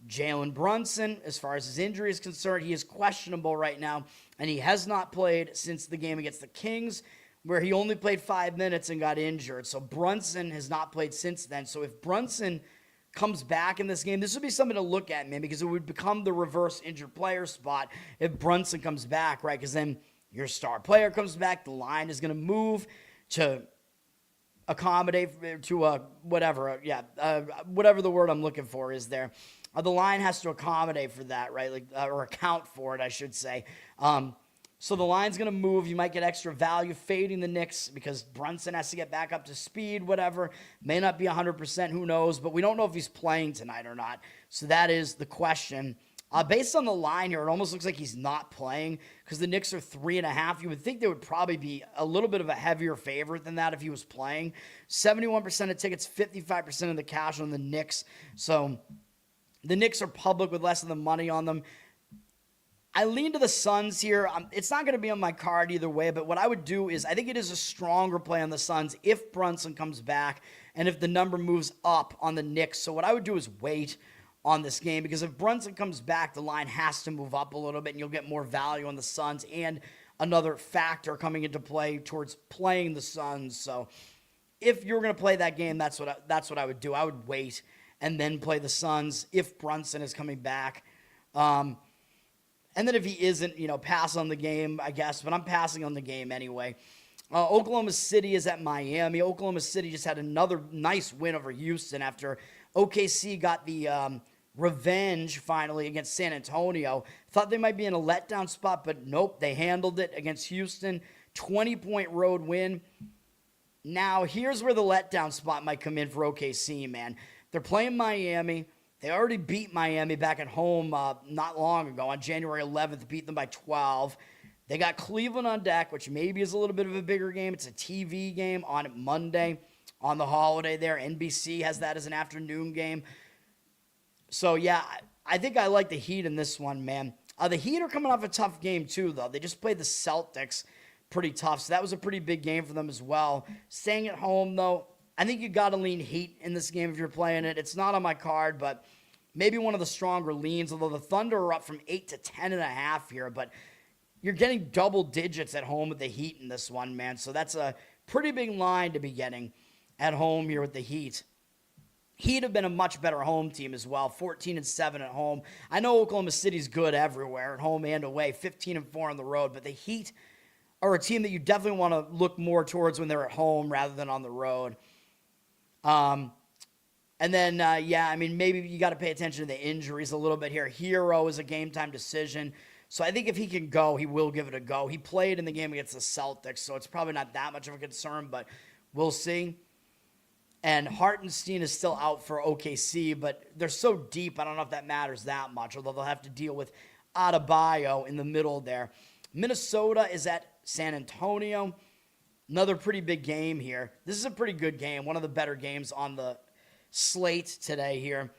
Jalen Brunson. As far as his injury is concerned, he is questionable right now, and he has not played since the game against the Kings, where he only played 5 minutes and got injured. So Brunson has not played since then. So if Brunson comes back in this game, this would be something to look at, man, because it would become the reverse injured player spot if Brunson comes back, right? Because then your star player comes back, the line is going to move to accommodate to whatever the word I'm looking for is there. The line has to accommodate for that, right? Or account for it, I should say. So the line's going to move. You might get extra value fading the Knicks because Brunson has to get back up to speed, whatever. May not be 100%, who knows, but we don't know if he's playing tonight or not. So that is the question. Based on the line here, it almost looks like he's not playing because the Knicks are 3.5. You would think they would probably be a little bit of a heavier favorite than that if he was playing. 71% of tickets, 55% of the cash on the Knicks. So the Knicks are public with less of the money on them. I lean to the Suns here. It's not going to be on my card either way, but what I would do is I think it is a stronger play on the Suns if Brunson comes back and if the number moves up on the Knicks. So what I would do is wait on this game because if Brunson comes back, the line has to move up a little bit and you'll get more value on the Suns and another factor coming into play towards playing the Suns. So if you're going to play that game, that's what I would do. I would wait and then play the Suns if Brunson is coming back. And then if he isn't, pass on the game, I guess. But I'm passing on the game anyway. Oklahoma City is at Miami. Oklahoma City just had another nice win over Houston after OKC got the revenge finally against San Antonio. Thought they might be in a letdown spot, but nope. They handled it against Houston. 20-point road win. Now, here's where the letdown spot might come in for OKC, man. They're playing Miami. They already beat Miami back at home not long ago on January 11th, beat them by 12. They got Cleveland on deck, which maybe is a little bit of a bigger game. It's a TV game on Monday on the holiday there. NBC has that as an afternoon game. So, yeah, I think I like the Heat in this one, man. The Heat are coming off a tough game, too, though. They just played the Celtics pretty tough, so that was a pretty big game for them as well. Staying at home, though, I think you got to lean Heat in this game if you're playing it. It's not on my card, but maybe one of the stronger leans, although the Thunder are up from 8 to 10.5 here, but you're getting double digits at home with the Heat in this one, man. So that's a pretty big line to be getting at home here with the Heat. Heat have been a much better home team as well, 14-7 at home. I know Oklahoma City's good everywhere, at home and away, 15-4 on the road, but the Heat are a team that you definitely want to look more towards when they're at home rather than on the road. And then, maybe you got to pay attention to the injuries a little bit here. Hero is a game-time decision. So I think if he can go, he will give it a go. He played in the game against the Celtics, so it's probably not that much of a concern, but we'll see. And Hartenstein is still out for OKC, but they're so deep, I don't know if that matters that much, although they'll have to deal with Adebayo in the middle there. Minnesota is at San Antonio. Another pretty big game here. This is a pretty good game, one of the better games on the slate today here.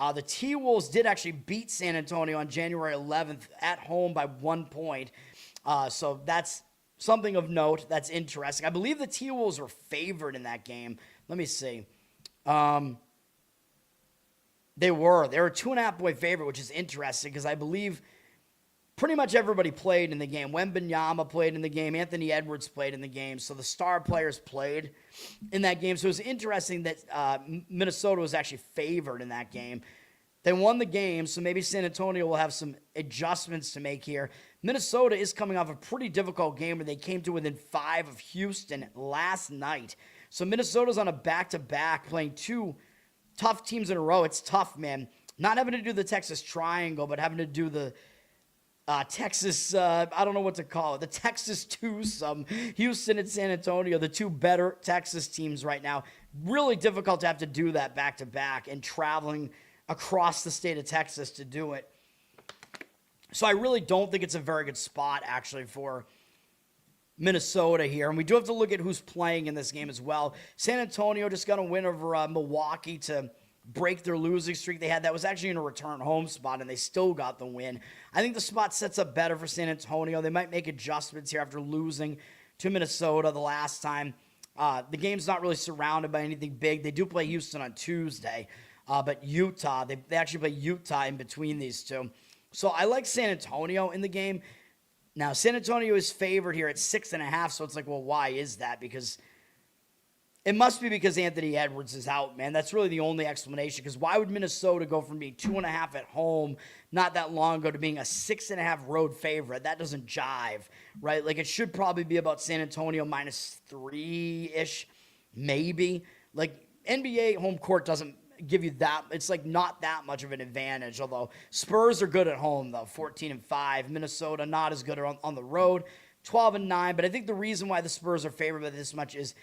The T-Wolves did actually beat San Antonio on January 11th at home by 1 point. So that's something of note. That's interesting. I believe the T-Wolves were favored in that game. Let me see. They were a 2.5-point favorite, which is interesting because I believe pretty much everybody played in the game. Wembanyama played in the game. Anthony Edwards played in the game. So the star players played in that game. So it was interesting that Minnesota was actually favored in that game. They won the game, so maybe San Antonio will have some adjustments to make here. Minnesota is coming off a pretty difficult game where they came to within 5 of Houston last night. So Minnesota's on a back-to-back playing 2 tough teams in a row. It's tough, man. Not having to do the Texas Triangle, but having to do the Texas, I don't know what to call it, the Texas twosome, Houston and San Antonio, the 2 better Texas teams right now. Really difficult to have to do that back-to-back and traveling across the state of Texas to do it. So I really don't think it's a very good spot, actually, for Minnesota here. And we do have to look at who's playing in this game as well. San Antonio just got a win over Milwaukee to break their losing streak they had. That was actually in a return home spot, and they still got the win. I think the spot sets up better for San Antonio. They might make adjustments here after losing to Minnesota the last time. The game's not really surrounded by anything big. They do play Houston on Tuesday, but Utah, they actually play Utah in between these two. So I like San Antonio in the game. Now, San Antonio is favored here at 6.5, so it's like, well, why is that? Because it must be because Anthony Edwards is out, man. That's really the only explanation. Because why would Minnesota go from being 2.5 at home not that long ago to being a 6.5 road favorite? That doesn't jive, right? Like, it should probably be about San Antonio -3-ish, maybe. Like, NBA home court doesn't give you that. It's like not that much of an advantage. Although Spurs are good at home, though, 14-5. Minnesota not as good on the road, 12-9. But I think the reason why the Spurs are favored by this much is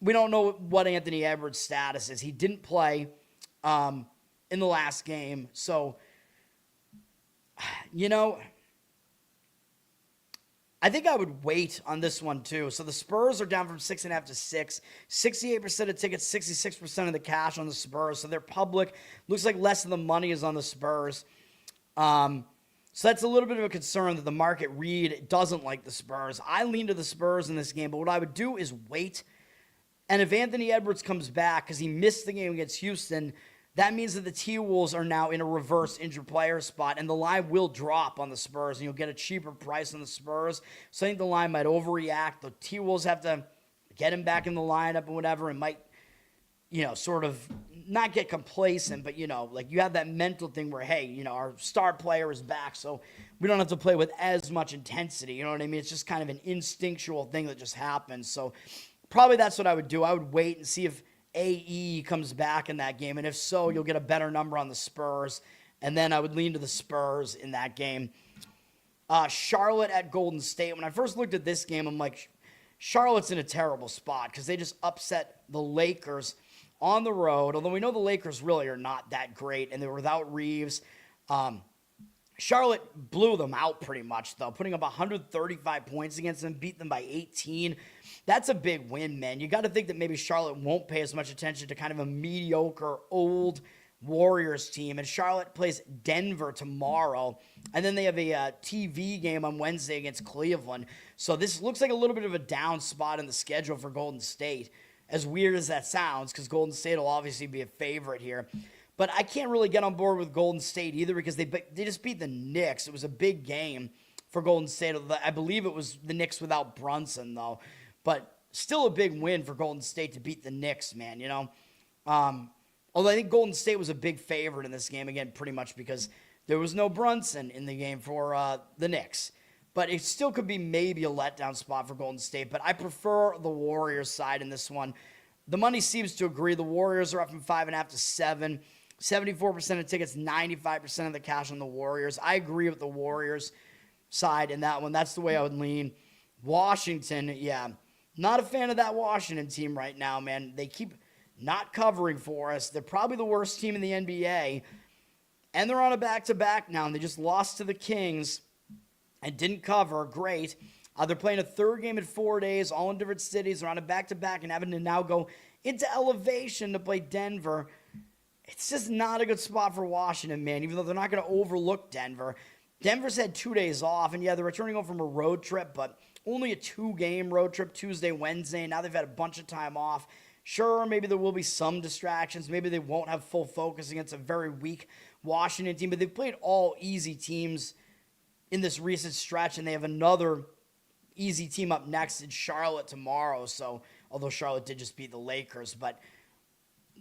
we don't know what Anthony Edwards' status is. He didn't play in the last game. So, you know, I think I would wait on this one, too. So the Spurs are down from 6.5 to 6. 68% of tickets, 66% of the cash on the Spurs. So they're public. Looks like less of the money is on the Spurs. So that's a little bit of a concern that the market read doesn't like the Spurs. I lean to the Spurs in this game, but what I would do is wait. And if Anthony Edwards comes back, because he missed the game against Houston, that means that the T-Wolves are now in a reverse injured player spot, and the line will drop on the Spurs, and you'll get a cheaper price on the Spurs. So I think the line might overreact. The T-Wolves have to get him back in the lineup and whatever, and might, you know, sort of not get complacent, but, you know, like you have that mental thing where, hey, you know, our star player is back, so we don't have to play with as much intensity. You know what I mean? It's just kind of an instinctual thing that just happens. So probably that's what I would do. I would wait and see if AE comes back in that game, and if so, you'll get a better number on the Spurs, and then I would lean to the Spurs in that game. Charlotte at Golden State. When I first looked at this game, I'm like, Charlotte's in a terrible spot because they just upset the Lakers on the road, although we know the Lakers really are not that great, and they were without Reeves. Charlotte blew them out pretty much, though, putting up 135 points against them, beat them by 18. That's a big win, man. You got to think that maybe Charlotte won't pay as much attention to kind of a mediocre, old Warriors team. And Charlotte plays Denver tomorrow, and then they have a TV game on Wednesday against Cleveland. So this looks like a little bit of a down spot in the schedule for Golden State, as weird as that sounds, because Golden State will obviously be a favorite here. But I can't really get on board with Golden State either because they just beat the Knicks. It was a big game for Golden State. I believe it was the Knicks without Brunson, though. But still a big win for Golden State to beat the Knicks, man, you know. Although I think Golden State was a big favorite in this game, again, pretty much because there was no Brunson in the game for the Knicks. But it still could be maybe a letdown spot for Golden State. But I prefer the Warriors side in this one. The money seems to agree. The Warriors are up from 5.5 to 7. 74% of tickets, 95% of the cash on the Warriors. I agree with the Warriors side in that one. That's the way I would lean. Washington, yeah. Not a fan of that Washington team right now, man. not covering for us. They're probably the worst team in the NBA, and they're on a back-to-back now, and they just lost to the Kings and didn't cover. Great. They're playing a third game in 4 days, all in different cities. They're on a back-to-back and having to now go into elevation to play Denver. It's just not a good spot for Washington, man, even though they're not going to overlook Denver. Denver's had 2 days off, and yeah, they're returning home from a road trip, but only a 2-game road trip, Tuesday, Wednesday, and now they've had a bunch of time off. Sure, maybe there will be some distractions. Maybe they won't have full focus against a very weak Washington team, but they've played all easy teams in this recent stretch, and they have another easy team up next in Charlotte tomorrow. So, although Charlotte did just beat the Lakers, but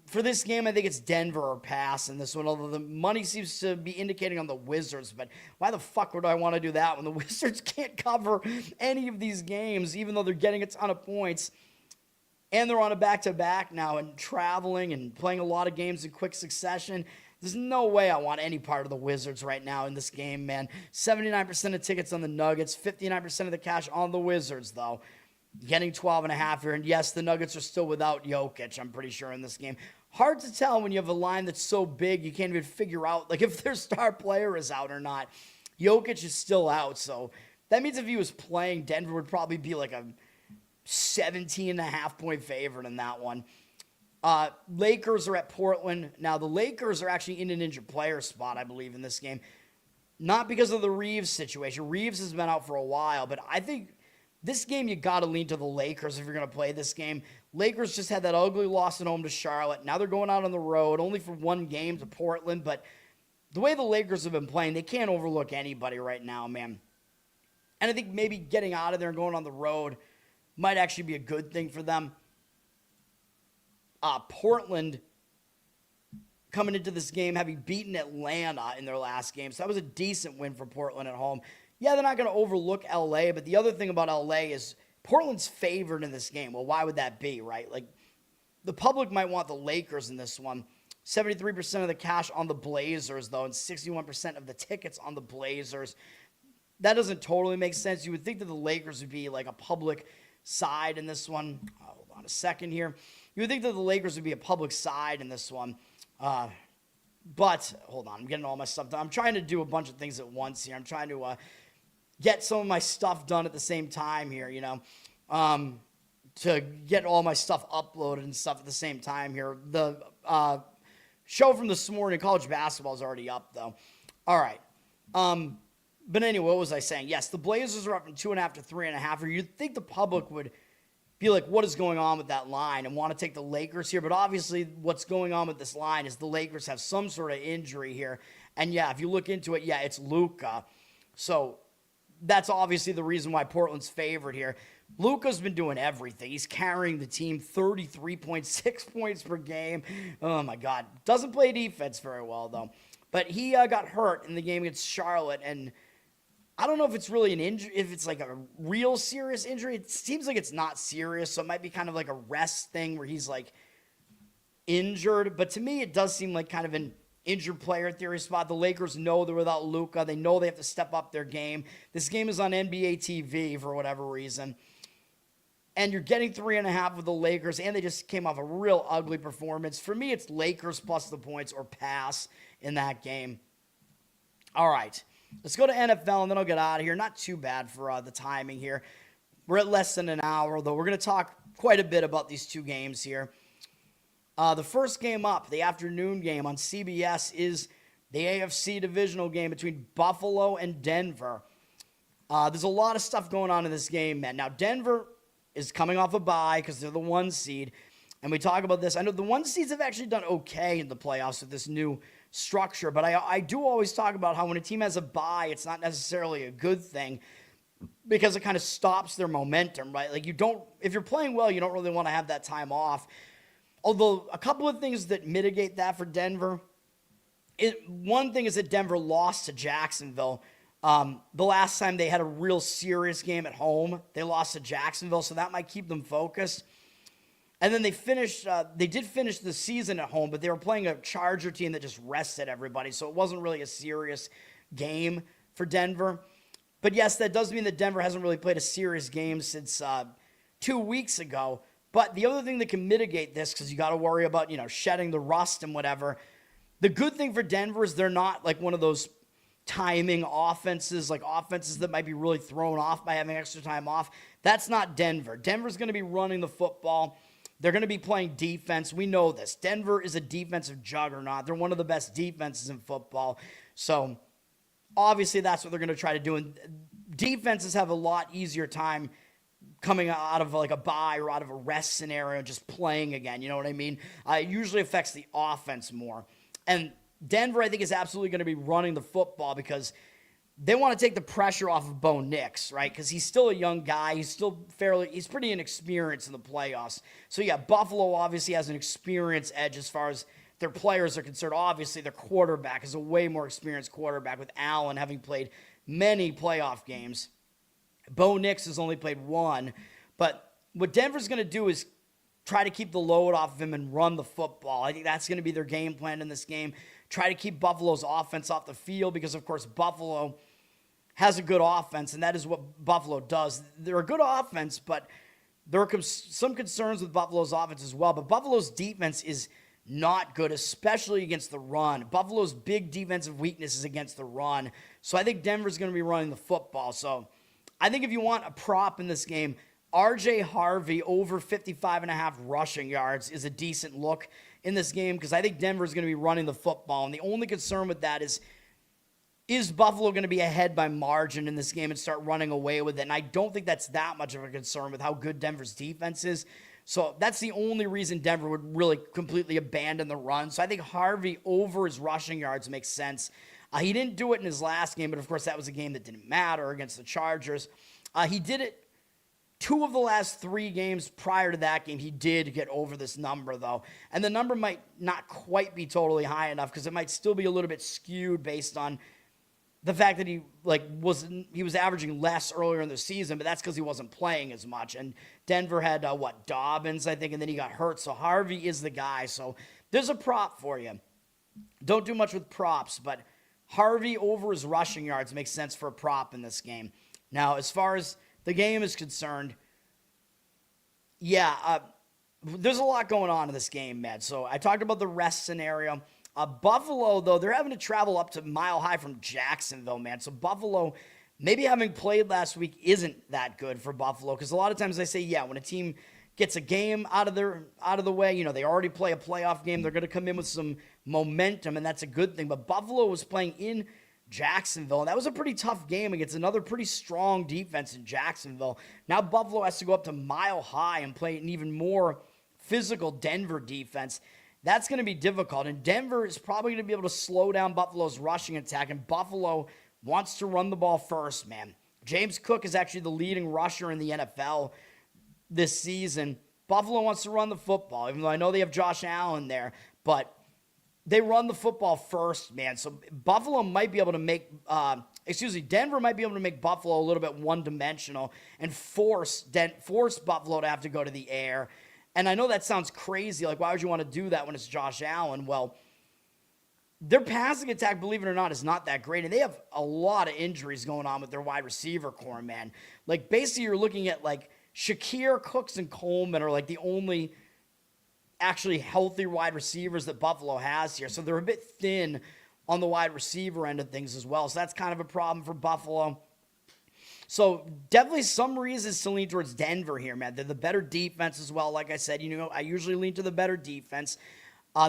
for this game, I think it's Denver or pass in this one, although the money seems to be indicating on the Wizards. But why the fuck would I want to do that when the Wizards can't cover any of these games, even though they're getting a ton of points? And they're on a back-to-back now and traveling and playing a lot of games in quick succession. There's no way I want any part of the Wizards right now in this game, man. 79% of tickets on the Nuggets, 59% of the cash on the Wizards, though. Getting 12.5 here. And yes, the Nuggets are still without Jokic, I'm pretty sure, in this game. Hard to tell when you have a line that's so big you can't even figure out like if their star player is out or not. Jokic is still out, so that means if he was playing, Denver would probably be like a 17.5-point favorite in that one. Lakers are at Portland. Now, the Lakers are actually in an injured player spot, I believe, in this game. Not because of the Reeves situation. Reeves has been out for a while, but I think this game you got to lean to the Lakers if you're going to play this game. Lakers just had that ugly loss at home to Charlotte. Now they're going out on the road, only for one game to Portland, but the way the Lakers have been playing, they can't overlook anybody right now, man. And I think maybe getting out of there and going on the road might actually be a good thing for them. Portland coming into this game having beaten Atlanta in their last game. So that was a decent win for Portland at home. Yeah, they're not going to overlook LA, but the other thing about LA is Portland's favored in this game. Well, why would that be, right? Like, the public might want the Lakers in this one. 73% of the cash on the Blazers, though, and 61% of the tickets on the Blazers. That doesn't totally make sense. You would think that the Lakers would be like a public side in this one. Hold on a second here. You would think that the Lakers would be a public side in this one. But, hold on, I'm getting all my stuff done. I'm trying to do a bunch of things at once here. I'm trying to get some of my stuff done at the same time here, you know, to get all my stuff uploaded and stuff at the same time here. The show from this morning, college basketball, is already up, though. All right. But anyway, what was I saying? Yes, the Blazers are up from 2.5 to 3.5. Or you'd think the public would be like, what is going on with that line, and want to take the Lakers here. But obviously what's going on with this line is the Lakers have some sort of injury here. And yeah, if you look into it, yeah, it's Luka. So that's obviously the reason why Portland's favored here. Luka's been doing everything. He's carrying the team, 33.6 points per game. Oh, my God. Doesn't play defense very well, though. But he got hurt in the game against Charlotte, and I don't know if it's really an injury, if it's like a real serious injury. It seems like it's not serious, so it might be kind of like a rest thing where he's like injured. But to me, it does seem like kind of an injured player theory spot. The Lakers know they're without Luka. They know they have to step up their game. This game is on NBA TV for whatever reason. And you're getting 3.5 with the Lakers, and they just came off a real ugly performance. For me, it's Lakers plus the points or pass in that game. All right. Let's go to NFL, and then I'll get out of here. Not too bad for the timing here. We're at less than an hour, though. We're going to talk quite a bit about these two games here. The first game up, the afternoon game on CBS, is the AFC Divisional game between Buffalo and Denver. There's a lot of stuff going on in this game, man. Now, Denver is coming off a bye because they're the 1 seed, and we talk about this. I know the 1 seeds have actually done okay in the playoffs with this new structure, but I do always talk about how when a team has a bye, it's not necessarily a good thing because it kind of stops their momentum, right? Like if you're playing well, you don't really want to have that time off. Although a couple of things that mitigate that for Denver, one thing is that Denver lost to Jacksonville. The last time they had a real serious game at home, they lost to Jacksonville, so that might keep them focused. And then they did finish the season at home, but they were playing a Charger team that just rested everybody, so it wasn't really a serious game for Denver. But yes, that does mean that Denver hasn't really played a serious game since 2 weeks ago. But the other thing that can mitigate this, because you got to worry about, shedding the rust and whatever. The good thing for Denver is they're not like one of those timing offenses, like offenses that might be really thrown off by having extra time off. That's not Denver. Denver's going to be running the football. They're going to be playing defense. We know this. Denver is a defensive juggernaut. They're one of the best defenses in football. So obviously that's what they're going to try to do. And defenses have a lot easier time coming out of like a bye or out of a rest scenario, just playing again. You know what I mean? It usually affects the offense more. And Denver, I think, is absolutely going to be running the football because they want to take the pressure off of Bo Nix, right? Because he's still a young guy. He's pretty inexperienced in the playoffs. So, yeah, Buffalo obviously has an experience edge as far as their players are concerned. Obviously, their quarterback is a way more experienced quarterback with Allen having played many playoff games. Bo Nix has only played one. But what Denver's going to do is try to keep the load off of him and run the football. I think that's going to be their game plan in this game. Try to keep Buffalo's offense off the field because, of course, Buffalo has a good offense, and that is what Buffalo does. They're a good offense, but there are some concerns with Buffalo's offense as well. But Buffalo's defense is not good, especially against the run. Buffalo's big defensive weakness is against the run. So I think Denver's going to be running the football. So I think if you want a prop in this game, RJ Harvey over 55.5 rushing yards is a decent look in this game because I think Denver's going to be running the football. And the only concern with that is Buffalo going to be ahead by margin in this game and start running away with it? And I don't think that's that much of a concern with how good Denver's defense is. So that's the only reason Denver would really completely abandon the run. So I think Harvey over his rushing yards makes sense. He didn't do it in his last game, but of course that was a game that didn't matter against the Chargers. He did it 2 of the last 3 games prior to that game. He did get over this number, though. And the number might not quite be totally high enough because it might still be a little bit skewed based on the fact that he was averaging less earlier in the season, but that's because he wasn't playing as much. And Denver had, Dobbins, I think, and then he got hurt. So Harvey is the guy. So there's a prop for you. Don't do much with props, but Harvey over his rushing yards makes sense for a prop in this game. Now, as far as the game is concerned, there's a lot going on in this game, Matt. So I talked about the rest scenario. Buffalo, though, they're having to travel up to Mile High from Jacksonville, man. So Buffalo, maybe having played last week isn't that good for Buffalo because a lot of times they say, when a team gets a game out of the way, they already play a playoff game, they're going to come in with some momentum, and that's a good thing. But Buffalo was playing in Jacksonville, and that was a pretty tough game against another pretty strong defense in Jacksonville. Now Buffalo has to go up to Mile High and play an even more physical Denver defense. That's going to be difficult, and Denver is probably going to be able to slow down Buffalo's rushing attack, and Buffalo wants to run the ball first, man. James Cook is actually the leading rusher in the NFL this season. Buffalo wants to run the football, even though I know they have Josh Allen there, but they run the football first, man. So Buffalo might be able to make, Denver might be able to make Buffalo a little bit one-dimensional and force Buffalo to have to go to the air. And I know that sounds crazy. Like, why would you want to do that when it's Josh Allen? Well, their passing attack, believe it or not, is not that great. And they have a lot of injuries going on with their wide receiver core, man. Like, basically, you're looking at, Shakir, Cooks, and Coleman are, the only actually healthy wide receivers that Buffalo has here. So they're a bit thin on the wide receiver end of things as well. So that's kind of a problem for Buffalo. So definitely some reasons to lean towards Denver here, man. They're the better defense as well. Like I said, I usually lean to the better defense.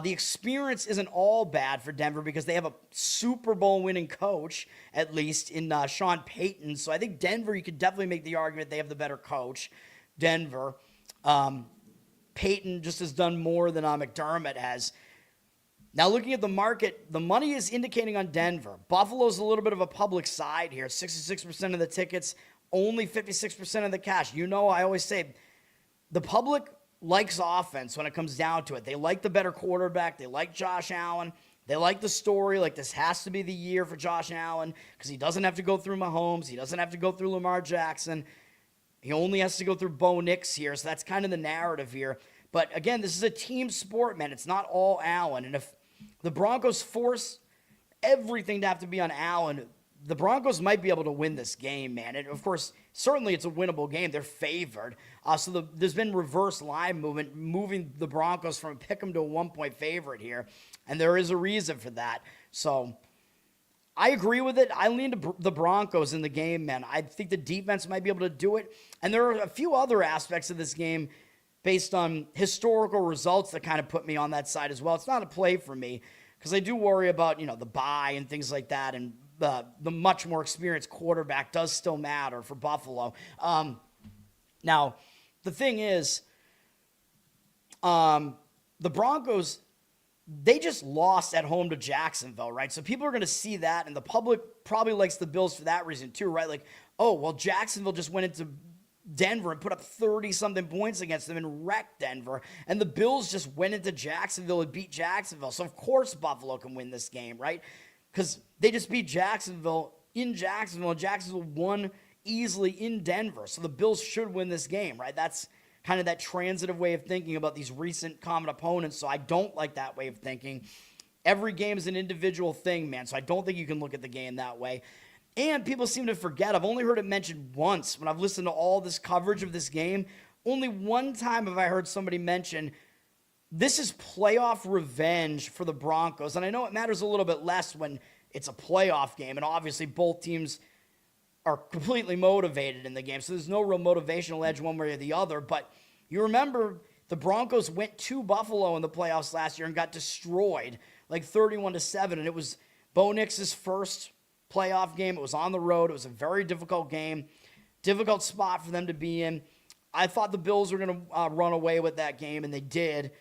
The experience isn't all bad for Denver because they have a Super Bowl winning coach, at least in Sean Payton. So I think Denver, you could definitely make the argument they have the better coach. Denver. Payton just has done more than McDermott has. Now, looking at the market, the money is indicating on Denver. Buffalo's a little bit of a public side here. 66% of the tickets, only 56% of the cash. I always say the public likes offense when it comes down to it. They like the better quarterback. They like Josh Allen. They like the story. This has to be the year for Josh Allen because he doesn't have to go through Mahomes. He doesn't have to go through Lamar Jackson. He only has to go through Bo Nix here, so that's kind of the narrative here. But again, this is a team sport, man. It's not all Allen. And if the Broncos force everything to have to be on Allen, the Broncos might be able to win this game, man. And of course, certainly it's a winnable game. They're favored. So there's been reverse line movement, moving the Broncos from a pick 'em to a 1-point favorite here. And there is a reason for that. So I agree with it. I lean to the Broncos in the game, man. I think the defense might be able to do it. And there are a few other aspects of this game based on historical results that kind of put me on that side as well. It's not a play for me because I do worry about, the bye and things like that. And the much more experienced quarterback does still matter for Buffalo. Now, the thing is, the Broncos, they just lost at home to Jacksonville, right? So people are going to see that, and the public probably likes the Bills for that reason too, right? Like, oh, well, Jacksonville just went into Denver and put up 30-something points against them and wrecked Denver, and the Bills just went into Jacksonville and beat Jacksonville. So, of course, Buffalo can win this game, right? Because they just beat Jacksonville in Jacksonville, and Jacksonville won easily in Denver. So the Bills should win this game, right? That's kind of that transitive way of thinking about these recent common opponents. So I don't like that way of thinking. Every game is an individual thing, man. So I don't think you can look at the game that way. And people seem to forget. I've only heard it mentioned once when I've listened to all this coverage of this game. Only one time have I heard somebody mention this is playoff revenge for the Broncos. And I know it matters a little bit less when it's a playoff game. And obviously both teams are completely motivated in the game. So there's no real motivational edge one way or the other. But you remember the Broncos went to Buffalo in the playoffs last year and got destroyed like 31-7. And it was Bo Nix's first playoff game. It was on the road. It was a very difficult game. Difficult spot for them to be in. I thought the Bills were going to run away with that game, and they did.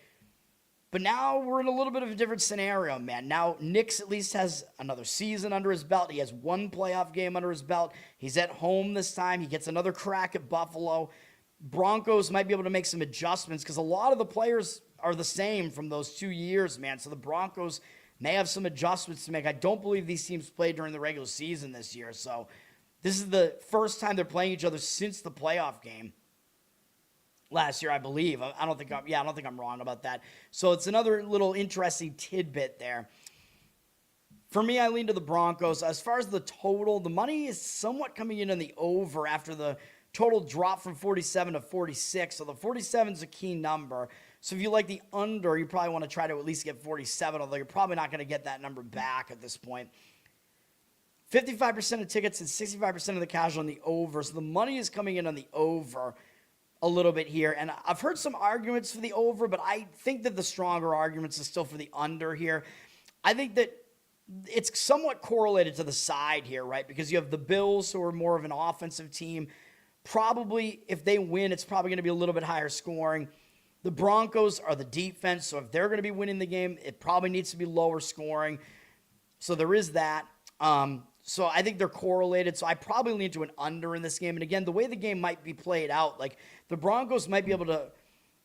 But now we're in a little bit of a different scenario, man. Now Nix at least has another season under his belt. He has one playoff game under his belt. He's at home this time. He gets another crack at Buffalo. Broncos might be able to make some adjustments because a lot of the players are the same from those 2 years, man. So the Broncos may have some adjustments to make. I don't believe these teams played during the regular season this year. So this is the first time they're playing each other since the playoff game last year, I believe. I don't think I'm wrong about that. So it's another little interesting tidbit there. For me, I lean to the Broncos. As far as the total, the money is somewhat coming in on the over after the total drop from 47 to 46. So the 47 is a key number. So if you like the under, you probably want to try to at least get 47, although you're probably not going to get that number back at this point. 55% of tickets and 65% of the casual on the over. So the money is coming in on the over a little bit here. And I've heard some arguments for the over, but I think that the stronger arguments are still for the under here. I think that it's somewhat correlated to the side here, right? Because you have the Bills, who are more of an offensive team. Probably, if they win, it's probably going to be a little bit higher scoring. The Broncos are the defense, so if they're going to be winning the game, it probably needs to be lower scoring. So there is that. So I think they're correlated. So I probably lean to an under in this game. And again, the way the game might be played out, like the Broncos might be able to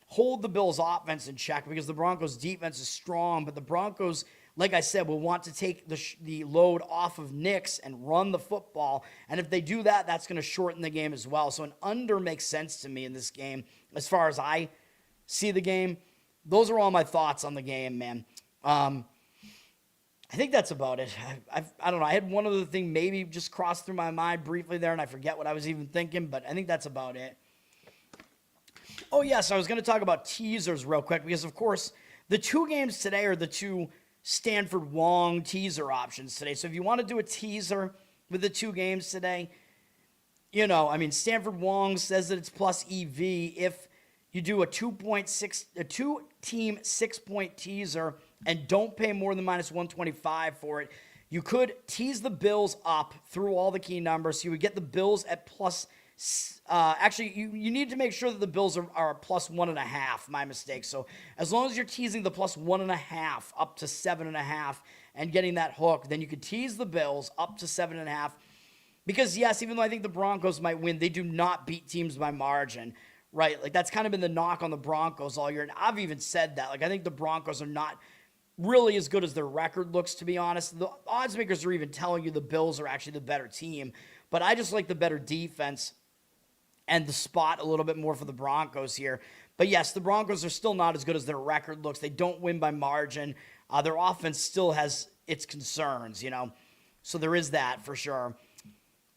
hold the Bills' offense in check because the Broncos' defense is strong. But the Broncos, like I said, will want to take the load off of Nix and run the football. And if they do that, that's going to shorten the game as well. So an under makes sense to me in this game as far as I see the game. Those are all my thoughts on the game, man. I think that's about it. I don't know. I had one other thing maybe just crossed through my mind briefly there, and I forget what I was even thinking, but I think that's about it. Oh, yes, I was going to talk about teasers real quick because, of course, the two games today are the two Stanford-Wong teaser options today. So if you want to do a teaser with the two games today, Stanford-Wong says that it's plus EV if you do a two-team 6-point teaser and don't pay more than minus 125 for it. You could tease the Bills up through all the key numbers. So you would get the Bills at plus. You need to make sure that the Bills are plus 1.5. My mistake. So as long as you're teasing the plus 1.5 up to 7.5 and getting that hook, then you could tease the Bills up to 7.5. Because yes, even though I think the Broncos might win, they do not beat teams by margin. Right? Like that's kind of been the knock on the Broncos all year. And I've even said that. Like I think the Broncos are not really as good as their record looks, to be honest. The odds makers are even telling you the Bills are actually the better team. But I just like the better defense and the spot a little bit more for the Broncos here. But yes, the Broncos are still not as good as their record looks. They don't win by margin. Their offense still has its concerns, So there is that for sure.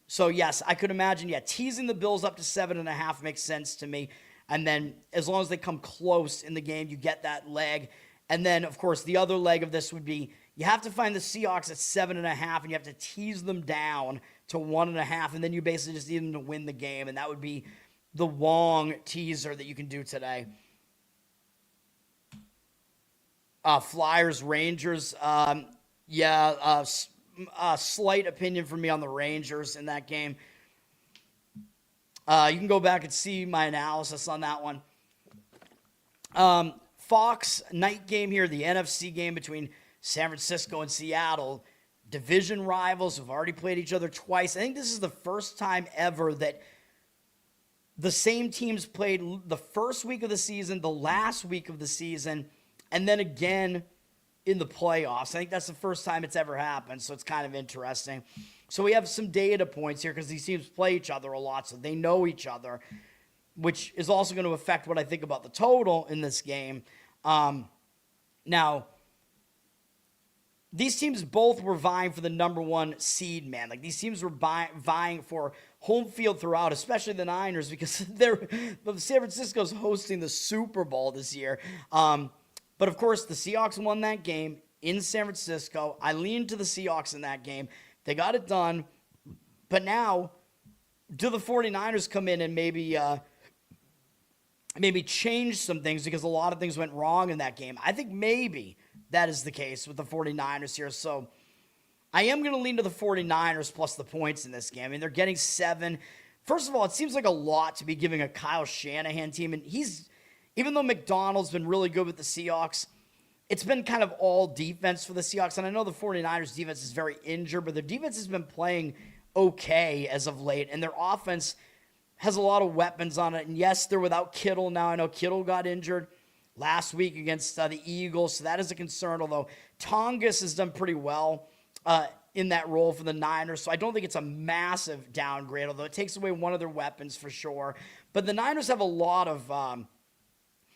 So, yes, I could imagine, teasing the Bills up to 7.5 makes sense to me. And then as long as they come close in the game, you get that leg. And then, of course, the other leg of this would be you have to find the Seahawks at 7.5, and you have to tease them down to 1.5, and then you basically just need them to win the game. And that would be the Wong teaser that you can do today. Flyers, Rangers. Slight opinion for me on the Rangers in that game. You can go back and see my analysis on that one. Fox night game here, the NFC game between San Francisco and Seattle. Division rivals have already played each other twice. I think this is the first time ever that the same teams played the first week of the season, the last week of the season, and then again in the playoffs. I think that's the first time it's ever happened, so it's kind of interesting. So we have some data points here because these teams play each other a lot, so they know each other, which is also going to affect what I think about the total in this game. Now, these teams both were vying for the number one seed, man. Like, these teams were vying for home field throughout, especially the Niners, because San Francisco's hosting the Super Bowl this year. But, of course, the Seahawks won that game in San Francisco. I leaned to the Seahawks in that game. They got it done. But now, do the 49ers come in and maybe change some things because a lot of things went wrong in that game? I think maybe that is the case with the 49ers here. So I am going to lean to the 49ers plus the points in this game. I mean, they're getting 7. First of all, it seems like a lot to be giving a Kyle Shanahan team. And even though McDonald's been really good with the Seahawks, it's been kind of all defense for the Seahawks. And I know the 49ers defense is very injured, but their defense has been playing okay as of late. And their offense has a lot of weapons on it. And yes, they're without Kittle now. I know Kittle got injured last week against the Eagles, so that is a concern, although Tongas has done pretty well in that role for the Niners, so I don't think it's a massive downgrade, although it takes away one of their weapons for sure. But the Niners have a lot of,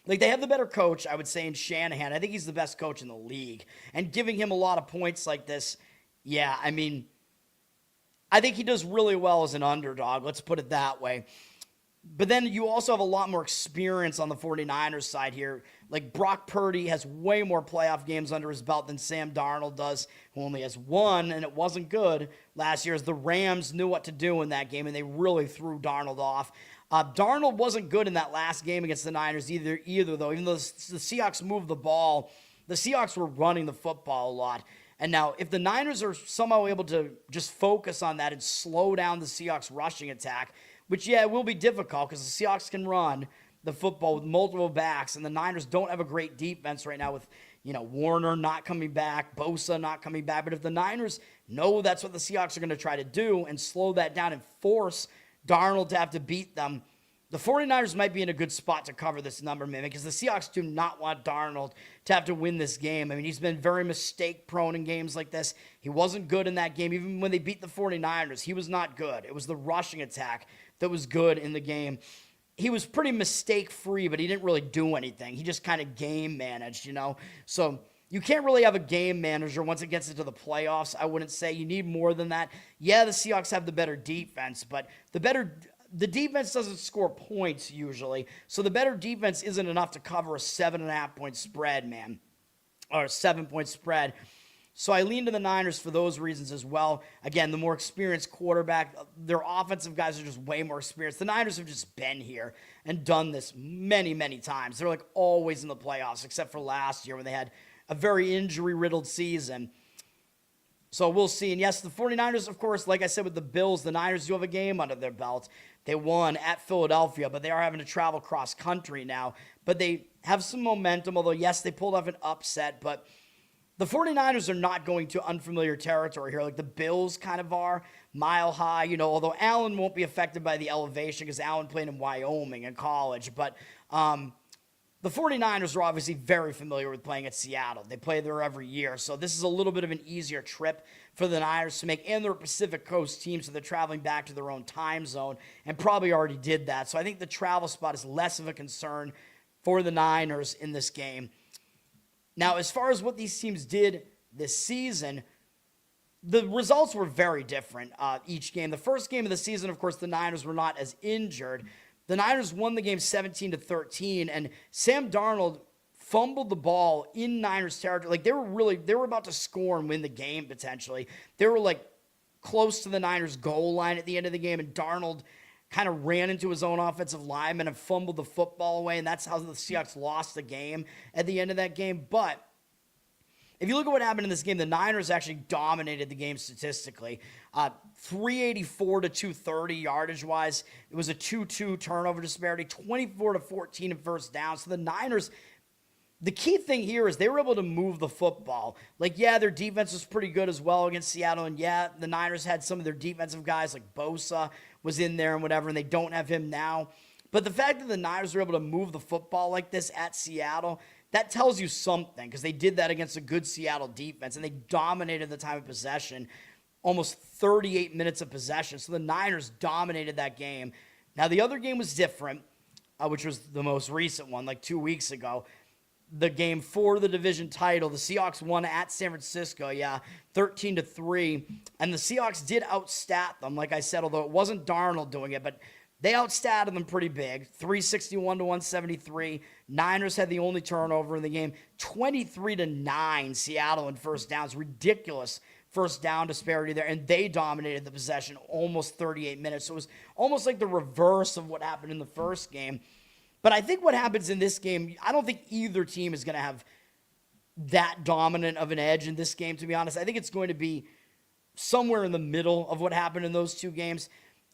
they have the better coach, I would say, in Shanahan. I think he's the best coach in the league. And giving him a lot of points like this, I mean, I think he does really well as an underdog, let's put it that way. But then you also have a lot more experience on the 49ers side here. Like, Brock Purdy has way more playoff games under his belt than Sam Darnold does, who only has one, and it wasn't good last year, as the Rams knew what to do in that game, and they really threw Darnold off. Darnold wasn't good in that last game against the Niners either, though. Even though the Seahawks moved the ball, the Seahawks were running the football a lot. And now, if the Niners are somehow able to just focus on that and slow down the Seahawks' rushing attack, which, it will be difficult because the Seahawks can run the football with multiple backs, and the Niners don't have a great defense right now with, Warner not coming back, Bosa not coming back. But if the Niners know that's what the Seahawks are going to try to do and slow that down and force Darnold to have to beat them, the 49ers might be in a good spot to cover this number, man, because the Seahawks do not want Darnold to have to win this game. I mean, he's been very mistake-prone in games like this. He wasn't good in that game. Even when they beat the 49ers, he was not good. It was the rushing attack that was good in the game. He was pretty mistake-free, but he didn't really do anything. He just kind of game managed, So you can't really have a game manager once it gets into the playoffs, I wouldn't say. You need more than that. Yeah, the Seahawks have the better defense, but the defense doesn't score points usually, so the better defense isn't enough to cover a 7.5-point spread, man, or a 7-point spread. So I lean to the Niners for those reasons as well. Again, the more experienced quarterback, their offensive guys are just way more experienced. The Niners have just been here and done this many, many times. They're like always in the playoffs, except for last year when they had a very injury-riddled season. So we'll see. And yes, the 49ers, of course, like I said with the Bills, the Niners do have a game under their belt. They won at Philadelphia, but they are having to travel cross-country now. But they have some momentum, although, yes, they pulled off an upset. But the 49ers are not going to unfamiliar territory here like the Bills kind of are, mile high, although Allen won't be affected by the elevation because Allen played in Wyoming in college. But the 49ers are obviously very familiar with playing at Seattle. They play there every year. So this is a little bit of an easier trip for the Niners to make. And they're a Pacific Coast team, so they're traveling back to their own time zone and probably already did that. So I think the travel spot is less of a concern for the Niners in this game. Now, as far as what these teams did this season, the results were very different each game. The first game of the season, of course, the Niners were not as injured. The Niners won the game 17-13, and Sam Darnold fumbled the ball in Niners territory. Like, they were about to score and win the game, potentially. They were, like, close to the Niners' goal line at the end of the game, and Darnold kind of ran into his own offensive lineman and fumbled the football away, and that's how the Seahawks lost the game at the end of that game. But if you look at what happened in this game, the Niners actually dominated the game statistically. 384 to 230 yardage-wise. It was a 2-2 turnover disparity, 24 to 14 in first down. So the Niners, the key thing here is they were able to move the football. Like, yeah, their defense was pretty good as well against Seattle, and yeah, the Niners had some of their defensive guys, like Bosa was in there and whatever, and they don't have him now. But the fact that the Niners were able to move the football like this at Seattle, that tells you something, because they did that against a good Seattle defense, and they dominated the time of possession, almost 38 minutes of possession. So the Niners dominated that game. Now, the other game was different, which was the most recent one, like 2 weeks ago. The game for the division title, the Seahawks won at San Francisco, 13-3. And the Seahawks did outstat them, like I said, although it wasn't Darnold doing it, but they outstatted them pretty big, 361 to 173. Niners had the only turnover in the game, 23-9 Seattle in first downs. Ridiculous first down disparity there, and they dominated the possession almost 38 minutes. So it was almost like the reverse of what happened in the first game. But I think what happens in this game, I don't think either team is going to have that dominant of an edge in this game, to be honest. I think it's going to be somewhere in the middle of what happened in those two games.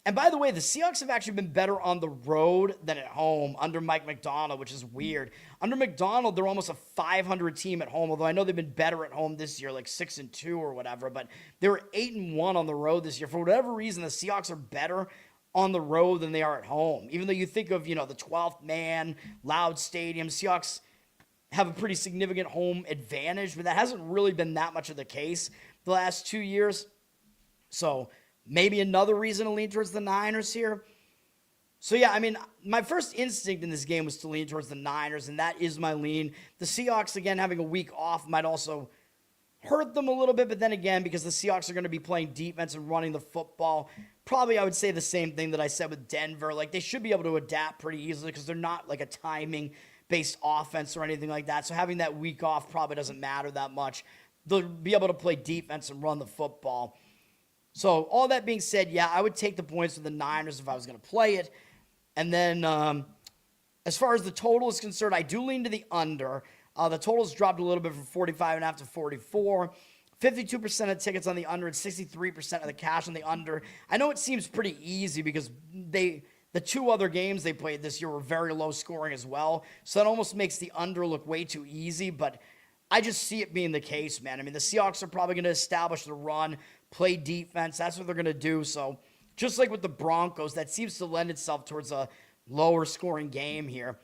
And by the way, the Seahawks have actually been better on the road than at home under Mike Macdonald, which is weird. Under Macdonald, they're almost a 500 team at home, although I know they've been better at home this year, like 6-2 or whatever, but they were 8-1 on the road this year. For whatever reason, the Seahawks are better on the road than they are at home. Even though you think of, the 12th man, loud stadium, Seahawks have a pretty significant home advantage, but that hasn't really been that much of the case the last 2 years. So maybe another reason to lean towards the Niners here. So, yeah, I mean, my first instinct in this game was to lean towards the Niners, and that is my lean. The Seahawks, again, having a week off might also hurt them a little bit, but then again, because the Seahawks are going to be playing defense and running the football, probably I would say the same thing that I said with Denver. Like, they should be able to adapt pretty easily because they're not like a timing-based offense or anything like that. So having that week off probably doesn't matter that much. They'll be able to play defense and run the football. So all that being said, yeah, I would take the points with the Niners if I was going to play it. And then as far as the total is concerned, I do lean to the under. The total's dropped a little bit from 45.5 to 44. 52% of tickets on the under and 63% of the cash on the under. I know it seems pretty easy because the two other games they played this year were very low scoring as well. So that almost makes the under look way too easy, but I just see it being the case, man. I mean, the Seahawks are probably going to establish the run, play defense. That's what they're going to do. So just like with the Broncos, that seems to lend itself towards a lower scoring game here.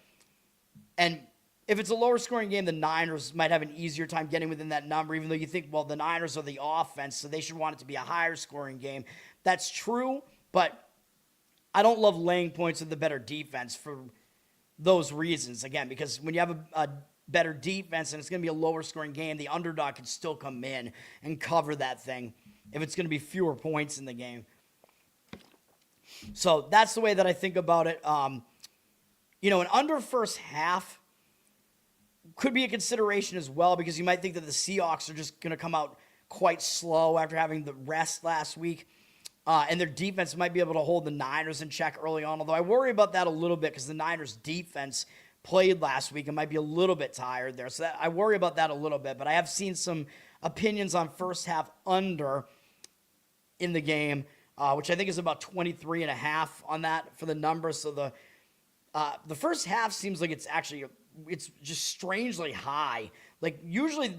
And if it's a lower scoring game, the Niners might have an easier time getting within that number, even though you think, well, the Niners are the offense, so they should want it to be a higher scoring game. That's true, but I don't love laying points with the better defense for those reasons. Again, because when you have a better defense and it's going to be a lower scoring game, the underdog can still come in and cover that thing if it's going to be fewer points in the game. So that's the way that I think about it. An under first half could be a consideration as well, because you might think that the Seahawks are just going to come out quite slow after having the rest last week. And their defense might be able to hold the Niners in check early on, although I worry about that a little bit because the Niners defense played last week and might be a little bit tired there. So I worry about that a little bit, but I have seen some opinions on first half under in the game, which I think is about 23.5 on that for the number. So the first half seems like it's just strangely high. Like usually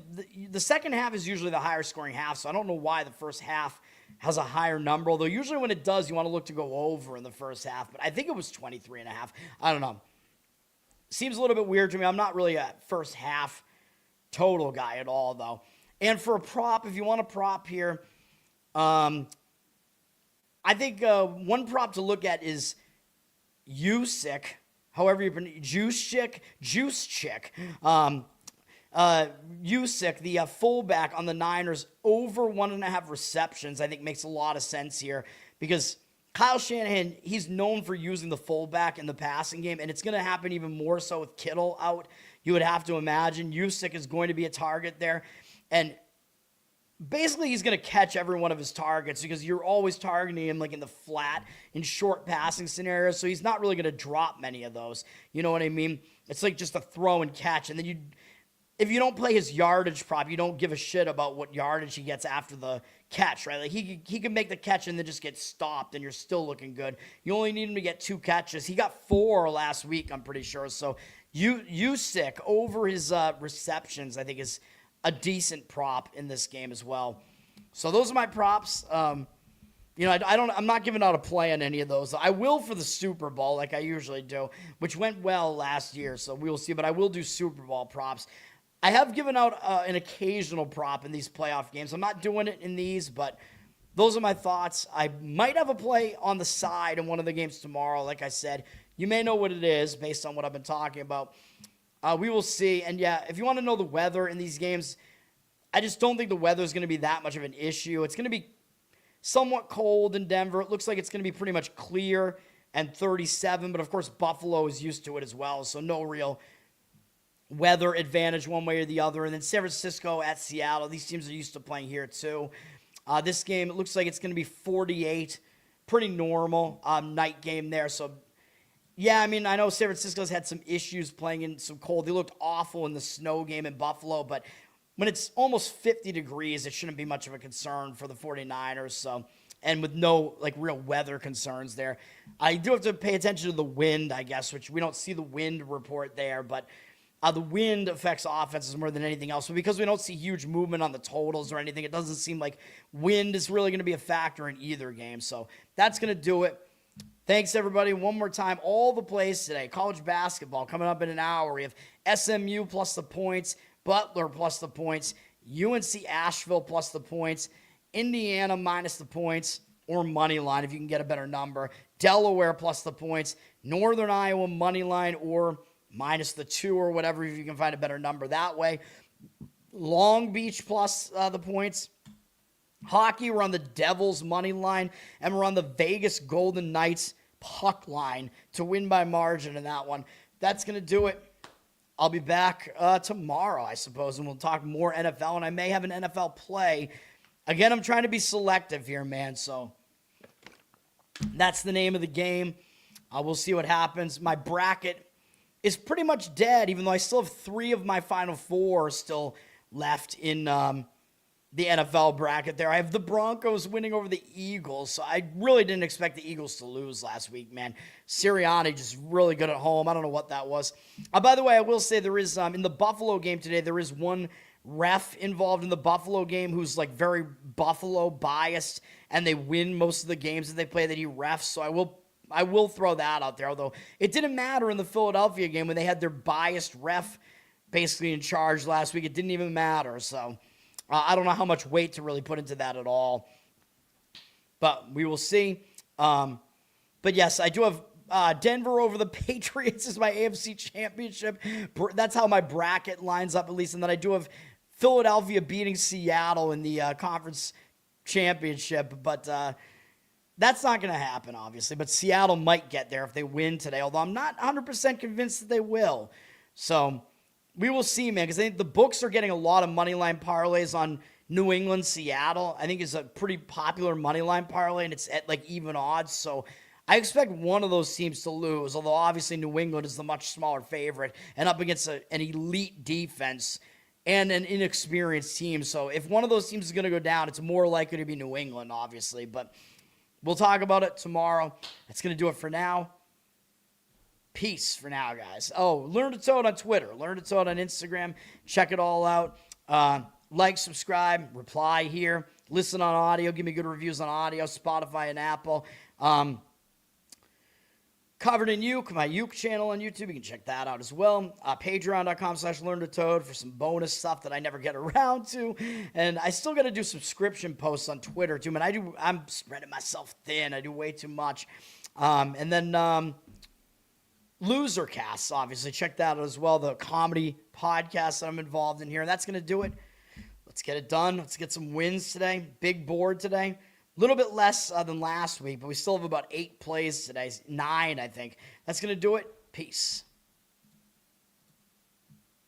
the second half is usually the higher scoring half. So I don't know why the first half has a higher number, although usually when it does, you want to look to go over in the first half, but I think it was 23.5. I don't know. Seems a little bit weird to me. I'm not really a first half total guy at all, though. And for a prop, if you want a prop here, I think one prop to look at is Juice Chick. Usyk, the fullback on the Niners, over 1.5 receptions, I think makes a lot of sense here because Kyle Shanahan, he's known for using the fullback in the passing game, and it's going to happen even more so with Kittle out. You would have to imagine Usyk is going to be a target there, and basically he's going to catch every one of his targets because you're always targeting him like in the flat, in short passing scenarios, so he's not really going to drop many of those. You know what I mean? It's like just a throw and catch, and then if you don't play his yardage prop, you don't give a shit about what yardage he gets after the catch, right? Like he can make the catch and then just get stopped, and you're still looking good. You only need him to get 2 catches. He got 4 last week, I'm pretty sure. So Usyk over his receptions, I think, is a decent prop in this game as well. So those are my props. I'm not giving out a play on any of those. I will for the Super Bowl, like I usually do, which went well last year. So we will see. But I will do Super Bowl props. I have given out an occasional prop in these playoff games. I'm not doing it in these, but those are my thoughts. I might have a play on the side in one of the games tomorrow. Like I said, you may know what it is based on what I've been talking about. We will see. And yeah, if you want to know the weather in these games, I just don't think the weather is going to be that much of an issue. It's going to be somewhat cold in Denver. It looks like it's going to be pretty much clear and 37, but of course Buffalo is used to it as well, so no real weather advantage one way or the other. And then San Francisco at Seattle. These teams are used to playing here too. This game, it looks like it's going to be 48. Pretty normal night game there. So, yeah, I mean, I know San Francisco's had some issues playing in some cold. They looked awful in the snow game in Buffalo, but when it's almost 50 degrees, it shouldn't be much of a concern for the 49ers. So, and with no, like, real weather concerns there. I do have to pay attention to the wind, I guess, which we don't see the wind report there, but the wind affects offenses more than anything else. So because we don't see huge movement on the totals or anything, it doesn't seem like wind is really going to be a factor in either game. So that's going to do it. Thanks, everybody. One more time, all the plays today. College basketball coming up in an hour. We have SMU plus the points, Butler plus the points, UNC-Asheville plus the points, Indiana minus the points, or money line if you can get a better number, Delaware plus the points, Northern Iowa money line, or minus the 2 or whatever, if you can find a better number that way. Long Beach plus the points. Hockey, we're on the Devils money line, and we're on the Vegas Golden Knights puck line to win by margin in that one. That's going to do it. I'll be back tomorrow, I suppose, and we'll talk more NFL, and I may have an NFL play. Again, I'm trying to be selective here, man, so that's the name of the game. We'll see what happens. My bracket is pretty much dead, even though I still have 3 of my final 4 still left in the NFL bracket there. I have the Broncos winning over the Eagles, so I really didn't expect the Eagles to lose last week, man. Sirianni just really good at home. I don't know what that was. By the way, I will say there is, in the Buffalo game today, there is one ref involved in the Buffalo game who's like very Buffalo biased, and they win most of the games that they play that he refs, so I will throw that out there, although it didn't matter in the Philadelphia game when they had their biased ref basically in charge last week. It didn't even matter, so I don't know how much weight to really put into that at all, but we will see. But yes, I do have Denver over the Patriots as my AFC championship. That's how my bracket lines up, at least, and then I do have Philadelphia beating Seattle in the conference championship, but that's not going to happen, obviously, but Seattle might get there if they win today, although I'm not 100% convinced that they will. So we will see, man, because I think the books are getting a lot of money line parlays on New England, Seattle. I think it's a pretty popular money line parlay, and it's at like even odds. So I expect one of those teams to lose, although obviously New England is the much smaller favorite and up against an elite defense and an inexperienced team. So if one of those teams is going to go down, it's more likely to be New England, obviously. But we'll talk about it tomorrow. That's going to do it for now. Peace for now, guys. Oh, Learn to Toad on Twitter. Learn to Toad on Instagram. Check it all out. Like, subscribe, reply here. Listen on audio. Give me good reviews on audio, Spotify and Apple. Covered in Uke, my Uke channel on YouTube. You can check that out as well. Patreon.com/LearnToToad for some bonus stuff that I never get around to. And I still got to do subscription posts on Twitter, too. Man, I'm spreading myself thin. I do way too much. And then Loser Casts, obviously. Check that out as well, the comedy podcast that I'm involved in here. And that's going to do it. Let's get it done. Let's get some wins today. Big board today. A little bit less than last week, but we still have about 8 plays today. 9, I think. That's going to do it. Peace.